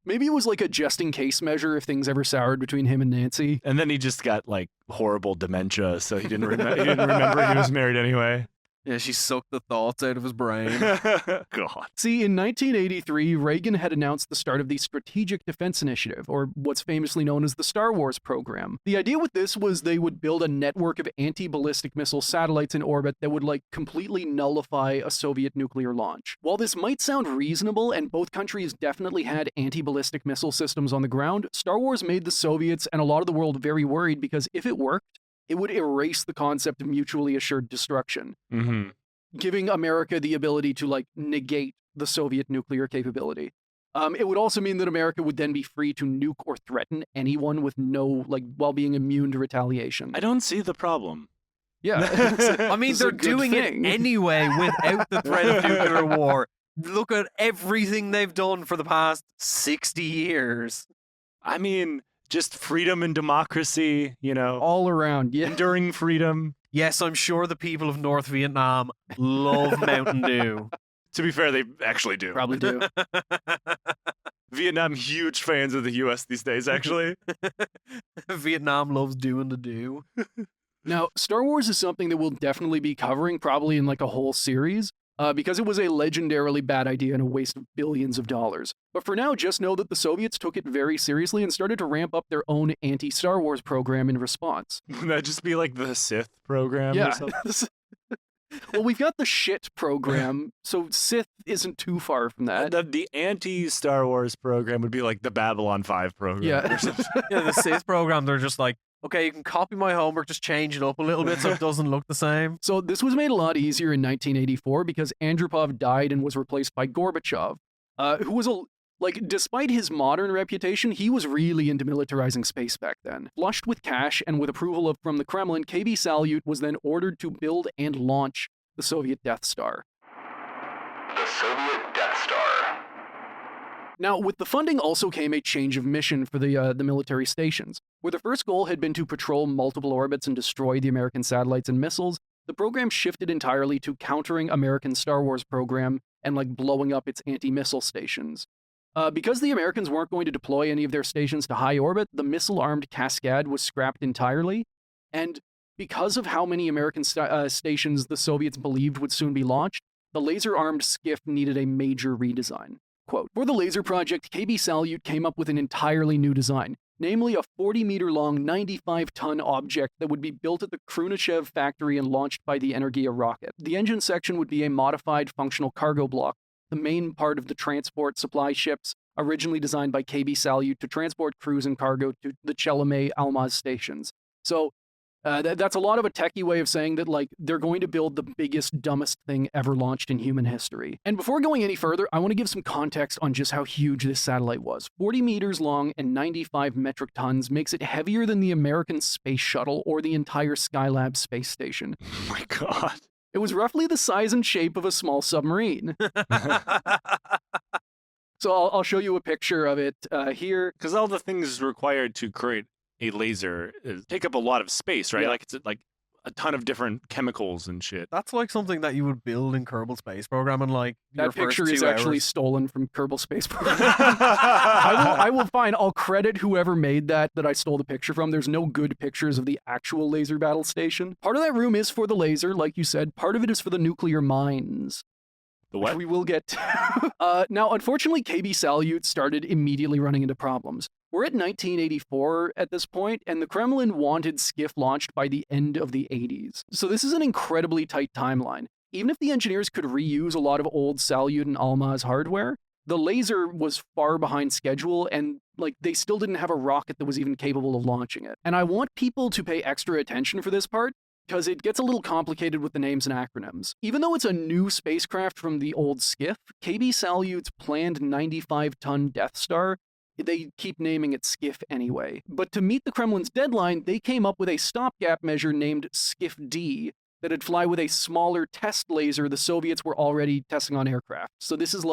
Maybe it was like a just-in-case measure if things ever soured between him and Nancy. And then he just got, like, horrible dementia, so he didn't remember he was married anyway. Yeah, she sucked the thoughts out of his brain. God. See, in 1983, Reagan had announced the start of the Strategic Defense Initiative, or what's famously known as the Star Wars program. The idea with this was they would build a network of anti-ballistic missile satellites in orbit that would, like, completely nullify a Soviet nuclear launch. While this might sound reasonable, and both countries definitely had anti-ballistic missile systems on the ground, Star Wars made the Soviets and a lot of the world very worried because if it worked, it would erase the concept of mutually assured destruction, giving America the ability to, like, negate the Soviet nuclear capability. It would also mean that America would then be free to nuke or threaten anyone with while being immune to retaliation. I don't see the problem. Yeah. I mean, they're doing it anyway without the threat of nuclear war. Look at everything they've done for the past 60 years. I mean, just freedom and democracy, all around, yeah. Enduring freedom. Yes, I'm sure the people of North Vietnam love Mountain Dew. To be fair, they actually do. Probably do. Vietnam, huge fans of the U.S. these days, actually. Vietnam loves doing the do. Now, Star Wars is something that we'll definitely be covering, probably in like a whole series. Because it was a legendarily bad idea and a waste of billions of dollars. But for now, just know that the Soviets took it very seriously and started to ramp up their own anti-Star Wars program in response. Wouldn't that just be like the Sith program or something? Well, we've got the shit program, so Sith isn't too far from that. The anti-Star Wars program would be like the Babylon 5 program. Yeah. Or something. Yeah, the Sith program, they're just like, okay, you can copy my homework, just change it up a little bit so it doesn't look the same. So this was made a lot easier in 1984 because Andropov died and was replaced by Gorbachev, who was Like, despite his modern reputation, he was really into militarizing space back then. Flushed with cash and with approval from the Kremlin, KB Salyut was then ordered to build and launch the Soviet Death Star. The Soviet Death Star. Now, with the funding also came a change of mission for the military stations. Where the first goal had been to patrol multiple orbits and destroy the American satellites and missiles, the program shifted entirely to countering American Star Wars program and blowing up its anti-missile stations. Because the Americans weren't going to deploy any of their stations to high orbit, the missile-armed Cascade was scrapped entirely, and because of how many American stations the Soviets believed would soon be launched, the laser-armed skiff needed a major redesign. Quote, for the laser project, KB Salyut came up with an entirely new design, namely a 40-meter-long, 95-ton object that would be built at the Khrunichev factory and launched by the Energiya rocket. The engine section would be a modified functional cargo block, the main part of the transport supply ships, originally designed by KB Salyut to transport crews and cargo to the Chelomey Almaz stations. So, that's a lot of a techie way of saying that, they're going to build the biggest, dumbest thing ever launched in human history. And before going any further, I want to give some context on just how huge this satellite was. 40 meters long and 95 metric tons makes it heavier than the American Space Shuttle or the entire Skylab space station. Oh my god. It was roughly the size and shape of a small submarine. So I'll show you a picture of it here. Because all the things required to create a laser take up a lot of space, right? Yeah. It's a ton of different chemicals and shit. That's something that you would build in Kerbal Space Program in your That first picture is 2 actually hours. stolen from Kerbal Space Program. I will find, I'll credit whoever made that I stole the picture from. There's no good pictures of the actual laser battle station. Part of that room is for the laser, like you said. Part of it is for the nuclear mines. The what? Which we will get to. Now, unfortunately, KB Salyut started immediately running into problems. We're at 1984 at this point, and the Kremlin wanted skiff launched by the end of the 80s. So this is an incredibly tight timeline. Even if the engineers could reuse a lot of old Salyut and Almaz hardware, the laser was far behind schedule, and they still didn't have a rocket that was even capable of launching it. And I want people to pay extra attention for this part, because it gets a little complicated with the names and acronyms. Even though it's a new spacecraft from the old skiff, KB Salyut's planned 95-ton Death Star, they keep naming it Skiff anyway. But to meet the Kremlin's deadline, they came up with a stopgap measure named Skiff D that'd fly with a smaller test laser the Soviets were already testing on aircraft. So this is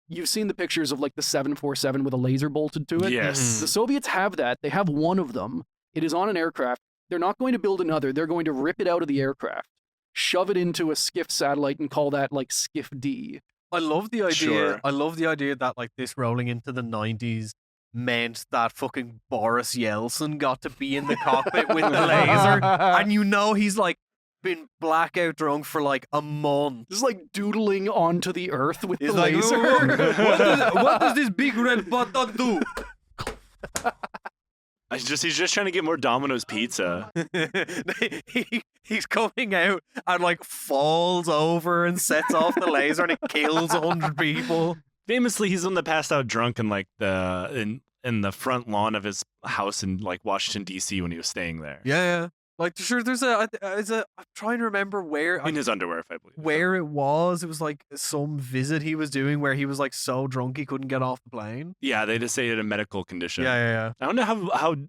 you've seen the pictures of the 747 with a laser bolted to it? Yes. The Soviets have that. They have one of them. It is on an aircraft. They're not going to build another. They're going to rip it out of the aircraft, shove it into a Skiff satellite, and call that Skiff D. I love the idea. Sure. I love the idea that this rolling into the 90s meant that fucking Boris Yeltsin got to be in the cockpit with the laser, and he's been blackout drunk for a month. Just doodling onto the earth with He's the laser. What does this big red button do? He's just trying to get more Domino's pizza. He's coming out and falls over and sets off the laser and it kills 100 people. Famously, he's on the passed out drunk in in the front lawn of his house in Washington D.C. when he was staying there. Yeah. Sure, there's I'm trying to remember where In his underwear, if I believe. where it was. It was some visit he was doing where he was so drunk he couldn't get off the plane. Yeah, they just say it a medical condition. Yeah. I don't know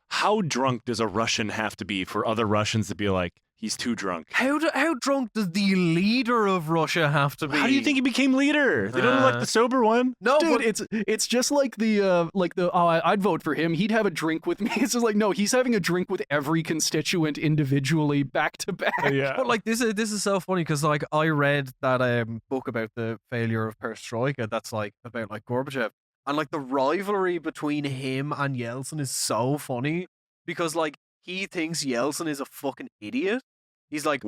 how drunk does a Russian have to be for other Russians to be he's too drunk? How drunk does the leader of Russia have to be? How do you think he became leader? They don't elect the sober one. No, Dude, but it's just I'd vote for him. He'd have a drink with me. It's just no, he's having a drink with every constituent individually, back to back. Yeah. But this is so funny because I read that book about the failure of Perestroika that's about Gorbachev, and the rivalry between him and Yeltsin is so funny because he thinks Yeltsin is a fucking idiot. He's because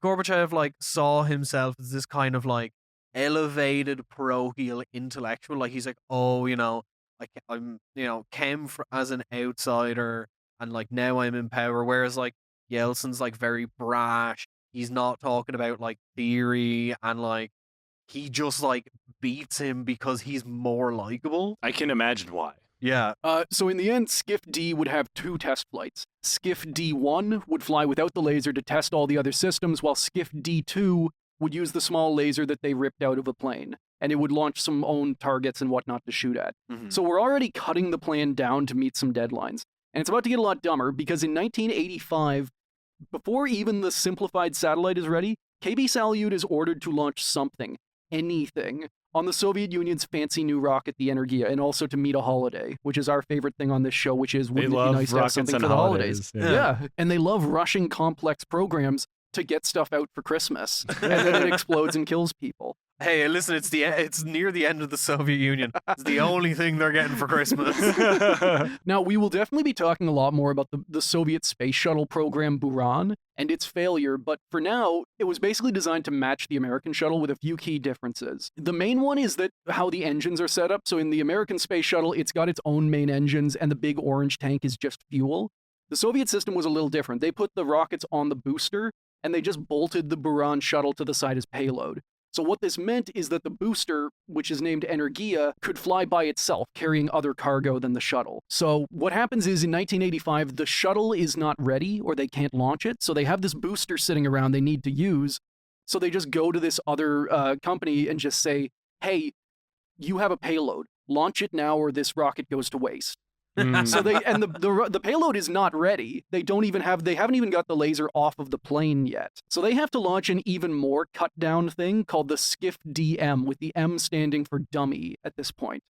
Gorbachev saw himself as this kind of elevated parochial intellectual. He's I'm came as an outsider and now I'm in power. Whereas Yeltsin's very brash. He's not talking about theory and he just beats him because he's more likable. I can imagine why. Yeah. So in the end, Skiff D would have 2 test flights. Skiff D1 would fly without the laser to test all the other systems, while Skiff D2 would use the small laser that they ripped out of a plane. and it would launch some own targets and whatnot to shoot at. Mhm. So we're already cutting the plan down to meet some deadlines. And it's about to get a lot dumber, because in 1985, before even the simplified satellite is ready, KB Salyut is ordered to launch something, anything, on the Soviet Union's fancy new rocket, the Energiya, and also to meet a holiday, which is our favorite thing on this show, which is, wouldn't it be nice to have something for the holidays? Yeah, and they love rushing complex programs to get stuff out for Christmas, and then it explodes and kills people. Hey, listen, it's near the end of the Soviet Union. It's the only thing they're getting for Christmas. Now, we will definitely be talking a lot more about the Soviet space shuttle program Buran and its failure, but for now, it was basically designed to match the American shuttle with a few key differences. The main one is that how the engines are set up. So in the American space shuttle, it's got its own main engines, and the big orange tank is just fuel. The Soviet system was a little different. They put the rockets on the booster, and they just bolted the Buran shuttle to the side as payload. So what this meant is that the booster, which is named Energiya, could fly by itself, carrying other cargo than the shuttle. So what happens is, in 1985, the shuttle is not ready, or they can't launch it, so they have this booster sitting around they need to use, so they just go to this other company and just say, hey, you have a payload, launch it now or this rocket goes to waste. So the payload is not ready. They haven't even got the laser off of the plane yet. So they have to launch an even more cut down thing called the Skiff-DM, with the M standing for dummy at this point,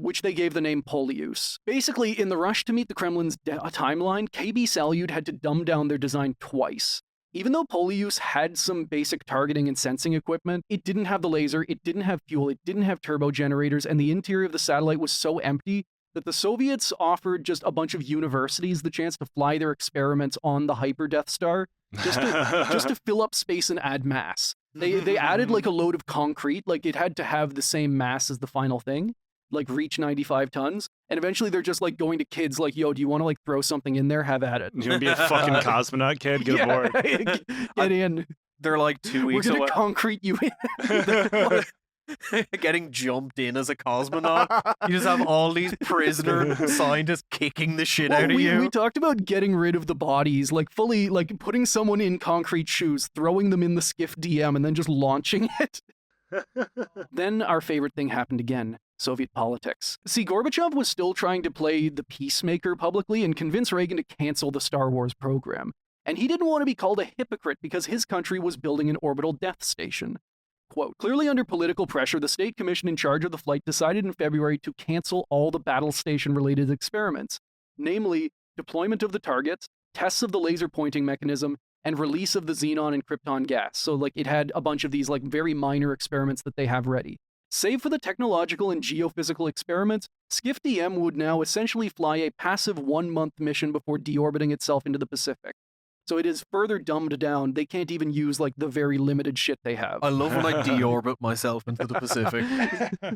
which they gave the name Polyus. Basically, in the rush to meet the Kremlin's timeline, KB Salyut had to dumb down their design twice. Even though Polyus had some basic targeting and sensing equipment, it didn't have the laser, it didn't have fuel, it didn't have turbo generators, and the interior of the satellite was so empty that the Soviets offered just a bunch of universities the chance to fly their experiments on the Hyper Death Star, just to fill up space and add mass. They added like a load of concrete, like it had to have the same mass as the final thing, like reach 95 tons. And eventually they're just like going to kids like, yo, do you want to like throw something in there? Have at it. You want to be a fucking cosmonaut, kid? Get aboard. Get in. They're like 2 weeks away. We're going to concrete you in. Getting jumped in as a cosmonaut. You just have all these prisoner scientists kicking the shit out of you. We talked about getting rid of the bodies, like fully, like putting someone in concrete shoes, throwing them in the Skiff-DM, and then just launching it. Then our favorite thing happened again. Soviet politics. See, Gorbachev was still trying to play the peacemaker publicly and convince Reagan to cancel the Star Wars program. And he didn't want to be called a hypocrite because his country was building an orbital death station. Quote, clearly under political pressure, the state commission in charge of the flight decided in February to cancel all the battle station-related experiments, namely deployment of the targets, tests of the laser pointing mechanism, and release of the xenon and krypton gas. So, like, it had a bunch of these, like, very minor experiments that they have ready. Save for the technological and geophysical experiments, Skiff-DM would now essentially fly a passive 1-month mission before deorbiting itself into the Pacific. So it is further dumbed down. They can't even use, like, the very limited shit they have. I love when I deorbit myself into the Pacific.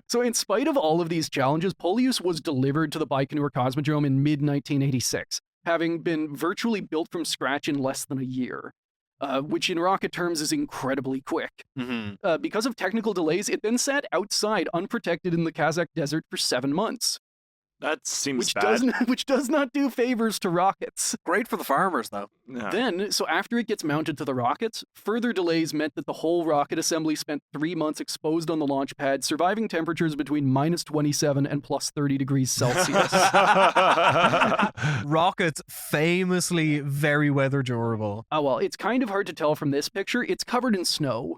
So in spite of all of these challenges, Polyus was delivered to the Baikonur Cosmodrome in mid-1986, having been virtually built from scratch in less than a year, which in rocket terms is incredibly quick. Mm-hmm. Because of technical delays, it then sat outside, unprotected in the Kazakh desert for 7 months. That seems bad. Which does not do favors to rockets. Great for the farmers, though. Yeah. Then, so after it gets mounted to the rockets, further delays meant that the whole rocket assembly spent 3 months exposed on the launch pad, surviving temperatures between -27 and +30 degrees Celsius. Rockets famously very weather durable. Oh, well, it's kind of hard to tell from this picture. It's covered in snow.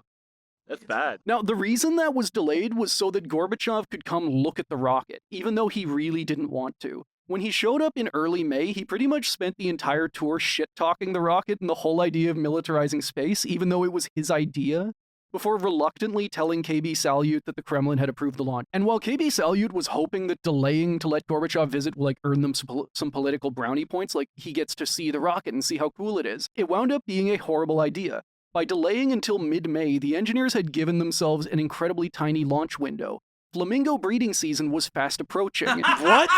That's bad. Now, the reason that was delayed was so that Gorbachev could come look at the rocket, even though he really didn't want to. When he showed up in early May, he pretty much spent the entire tour shit-talking the rocket and the whole idea of militarizing space, even though it was his idea, before reluctantly telling KB Salyut that the Kremlin had approved the launch. And while KB Salyut was hoping that delaying to let Gorbachev visit will, like, earn them some political brownie points, like he gets to see the rocket and see how cool it is, it wound up being a horrible idea. By delaying until mid-May, the engineers had given themselves an incredibly tiny launch window. Flamingo breeding season was fast approaching. What?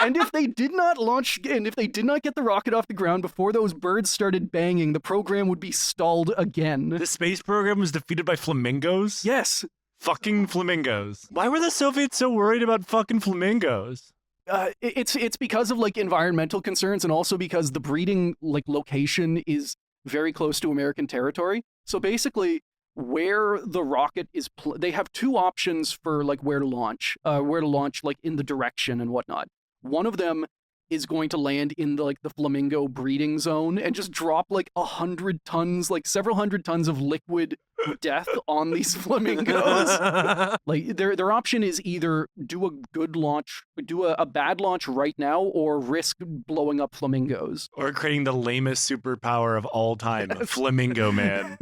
and if they did not launch, and if they did not get the rocket off the ground before those birds started banging, the program would be stalled again. The space program was defeated by flamingos? Yes. Fucking flamingos. Why were the Soviets so worried about fucking flamingos? It's because of, like, environmental concerns, and also because the breeding, like, location is very close to American territory. So basically, where the rocket is. They have two options for like where to launch like in the direction and whatnot. One of them is going to land in the flamingo breeding zone and just drop like 100 tons, like several hundred tons of liquid death on these flamingos. Like their option is either do a good launch, do a bad launch right now, or risk blowing up flamingos. Or creating the lamest superpower of all time, Flamingo Man.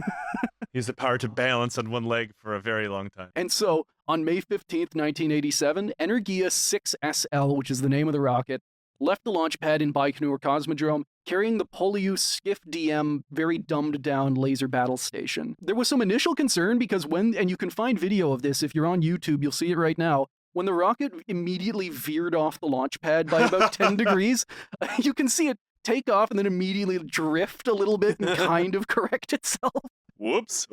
He has the power to balance on one leg for a very long time. And so, on May 15th, 1987, Energiya-6SL, which is the name of the rocket, left the launch pad in Baikonur Cosmodrome, carrying the Polyus Skiff DM very dumbed-down laser battle station. There was some initial concern because and you can find video of this if you're on YouTube, you'll see it right now, when the rocket immediately veered off the launch pad by about 10 degrees, you can see it take off and then immediately drift a little bit and kind of correct itself. Whoops.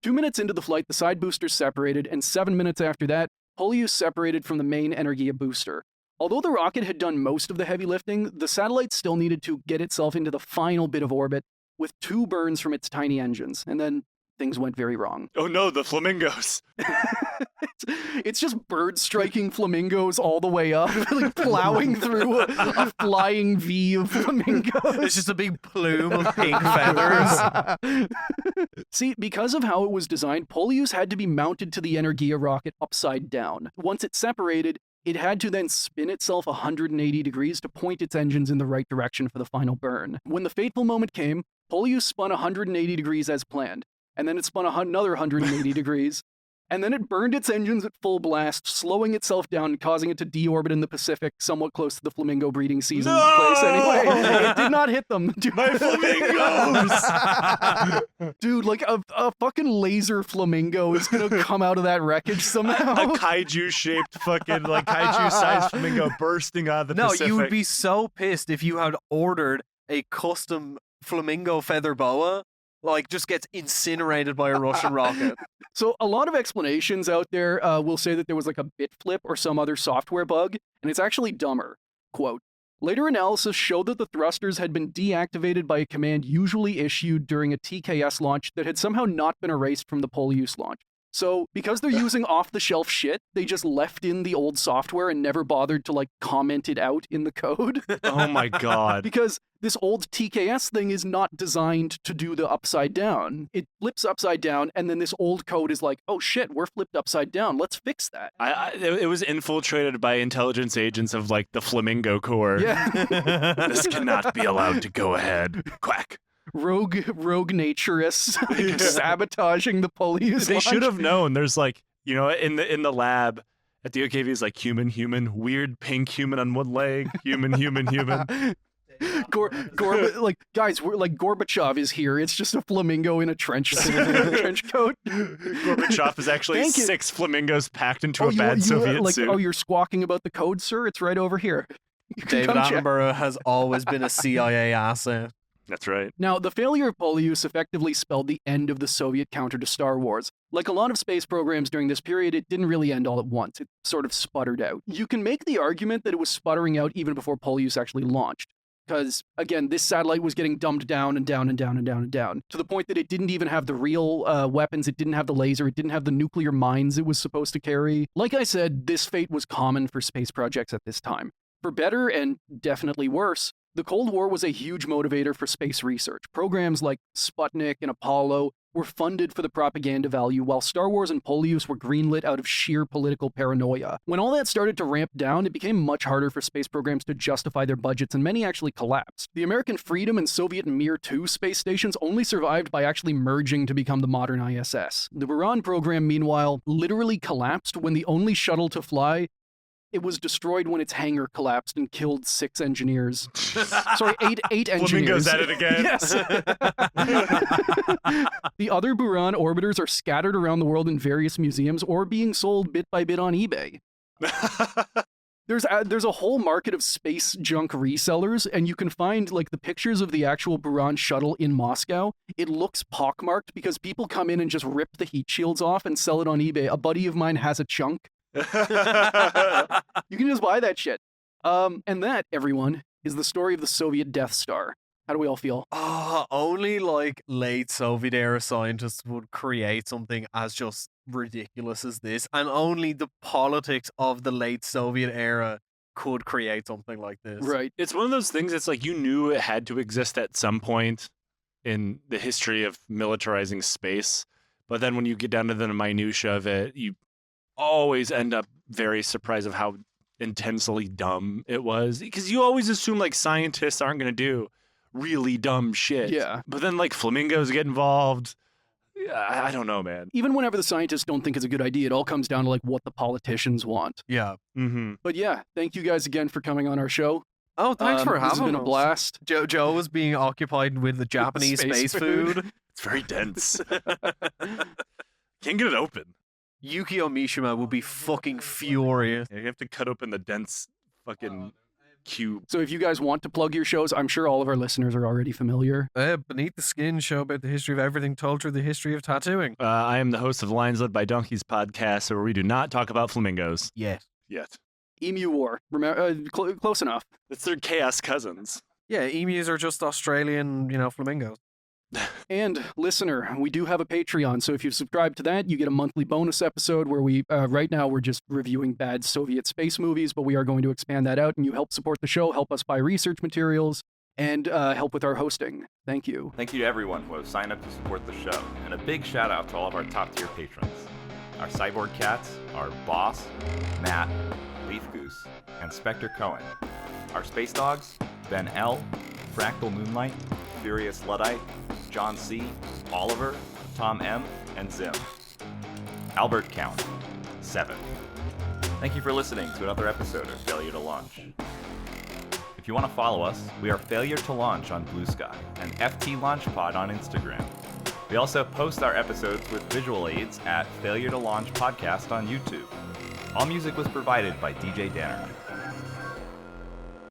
2 minutes into the flight, the side boosters separated, and 7 minutes after that, Polyus separated from the main Energiya booster. Although the rocket had done most of the heavy lifting, the satellite still needed to get itself into the final bit of orbit with 2 burns from its tiny engines, and then things went very wrong. Oh no, the flamingos. It's just bird striking flamingos all the way up, like plowing through a flying V of flamingos. It's just a big plume of pink feathers. See, because of how it was designed, Polyus had to be mounted to the Energiya rocket upside down. Once it separated, it had to then spin itself 180 degrees to point its engines in the right direction for the final burn. When the fateful moment came, Polyus spun 180 degrees as planned, and then it spun another 180 degrees, and then it burned its engines at full blast, slowing itself down and causing it to deorbit in the Pacific, somewhat close to the flamingo breeding season place anyway. It did not hit them. Dude. My flamingos! Dude, like a fucking laser flamingo is gonna come out of that wreckage somehow. A kaiju-shaped fucking, kaiju-sized flamingo bursting out of the Pacific. No, you would be so pissed if you had ordered a custom flamingo feather boa, just gets incinerated by a Russian rocket. So a lot of explanations out there will say that there was like a bit flip or some other software bug, and it's actually dumber. Quote, later analysis showed that the thrusters had been deactivated by a command usually issued during a TKS launch that had somehow not been erased from the Polyus launch. So, because they're using off-the-shelf shit, they just left in the old software and never bothered to, comment it out in the code. Oh my god. Because this old TKS thing is not designed to do the upside down. It flips upside down, and then this old code is like, oh shit, we're flipped upside down. Let's fix that. It was infiltrated by intelligence agents of, the Flamingo Corps. Yeah. This cannot be allowed to go ahead. Quack. Rogue naturists sabotaging the Polyus. They launch. should have known. There's in the lab at the OKV is human, weird pink human on one leg, human. Guys, we're Gorbachev is here. It's just a flamingo in a trench coat. Gorbachev is actually 6 flamingos packed into a bad Soviet suit. Oh, you're squawking about the code, sir? It's right over here. David Attenborough has always been a CIA asset. That's right. Now, the failure of Polyus effectively spelled the end of the Soviet counter to Star Wars. Like a lot of space programs during this period, it didn't really end all at once. It sort of sputtered out. You can make the argument that it was sputtering out even before Polyus actually launched. Because, again, this satellite was getting dumbed down and down and down and down and down, to the point that it didn't even have the real weapons, it didn't have the laser, it didn't have the nuclear mines it was supposed to carry. Like I said, this fate was common for space projects at this time. For better, and definitely worse, the Cold War was a huge motivator for space research. Programs like Sputnik and Apollo were funded for the propaganda value, while Star Wars and Polyus were greenlit out of sheer political paranoia. When all that started to ramp down, it became much harder for space programs to justify their budgets, and many actually collapsed. The American Freedom and Soviet Mir 2 space stations only survived by actually merging to become the modern ISS. The Buran program, meanwhile, literally collapsed when the only shuttle to fly. It was destroyed when its hangar collapsed and killed 6 engineers. Sorry, 8 engineers. Flamingo's at it again. Yes. The other Buran orbiters are scattered around the world in various museums or being sold bit by bit on eBay. There's a whole market of space junk resellers, and you can find the pictures of the actual Buran shuttle in Moscow. It looks pockmarked because people come in and just rip the heat shields off and sell it on eBay. A buddy of mine has a chunk. You can just buy that shit. And that, everyone, is the story of the Soviet Death Star. How do we all feel? Only like late Soviet era scientists would create something as just ridiculous as this, and only the politics of the late Soviet era could create something like this. Right. It's one of those things that's like you knew it had to exist at some point in the history of militarizing space, but then when you get down to the minutia of it, you always end up very surprised of how intensely dumb it was, because you always assume like scientists aren't going to do really dumb shit. Yeah. But then like flamingos get involved. I don't know, man. Even whenever the scientists don't think it's a good idea, it all comes down to like what the politicians want. Yeah. Mm-hmm. But yeah, thank you guys again for coming on our show. Oh, thanks for having us. This has been a blast. Joe was being occupied with the Japanese space food. It's very dense. Can't get it open. Yukio Mishima will be fucking furious. You have to cut open the dense fucking cube. So if you guys want to plug your shows, I'm sure all of our listeners are already familiar. Beneath the Skin show about the history of everything told through the history of tattooing. I am the host of Lions Led by Donkeys podcast, where we do not talk about flamingos. Yet. Emu War. Remember, close enough. It's their chaos cousins. Yeah, emus are just Australian, flamingos. And listener, we do have a Patreon, so if you subscribe to that, you get a monthly bonus episode where we, right now, we're just reviewing bad Soviet space movies, but we are going to expand that out, and you help support the show, help us buy research materials, and help with our hosting. Thank you. Thank you to everyone who has signed up to support the show, and a big shout out to all of our top tier patrons. Our cyborg cats are Boss, Matt, Leaf Goose, and Spectre Cohen. Our space dogs, Ben L, Fractal Moonlight, Furious Luddite, John C, Oliver, Tom M, and Zim. Albert Count, 7. Thank you for listening to another episode of Failure to Launch. If you want to follow us, we are Failure to Launch on Blue Sky and FT Launch Pod on Instagram. We also post our episodes with visual aids at Failure to Launch Podcast on YouTube. All music was provided by DJ Danner.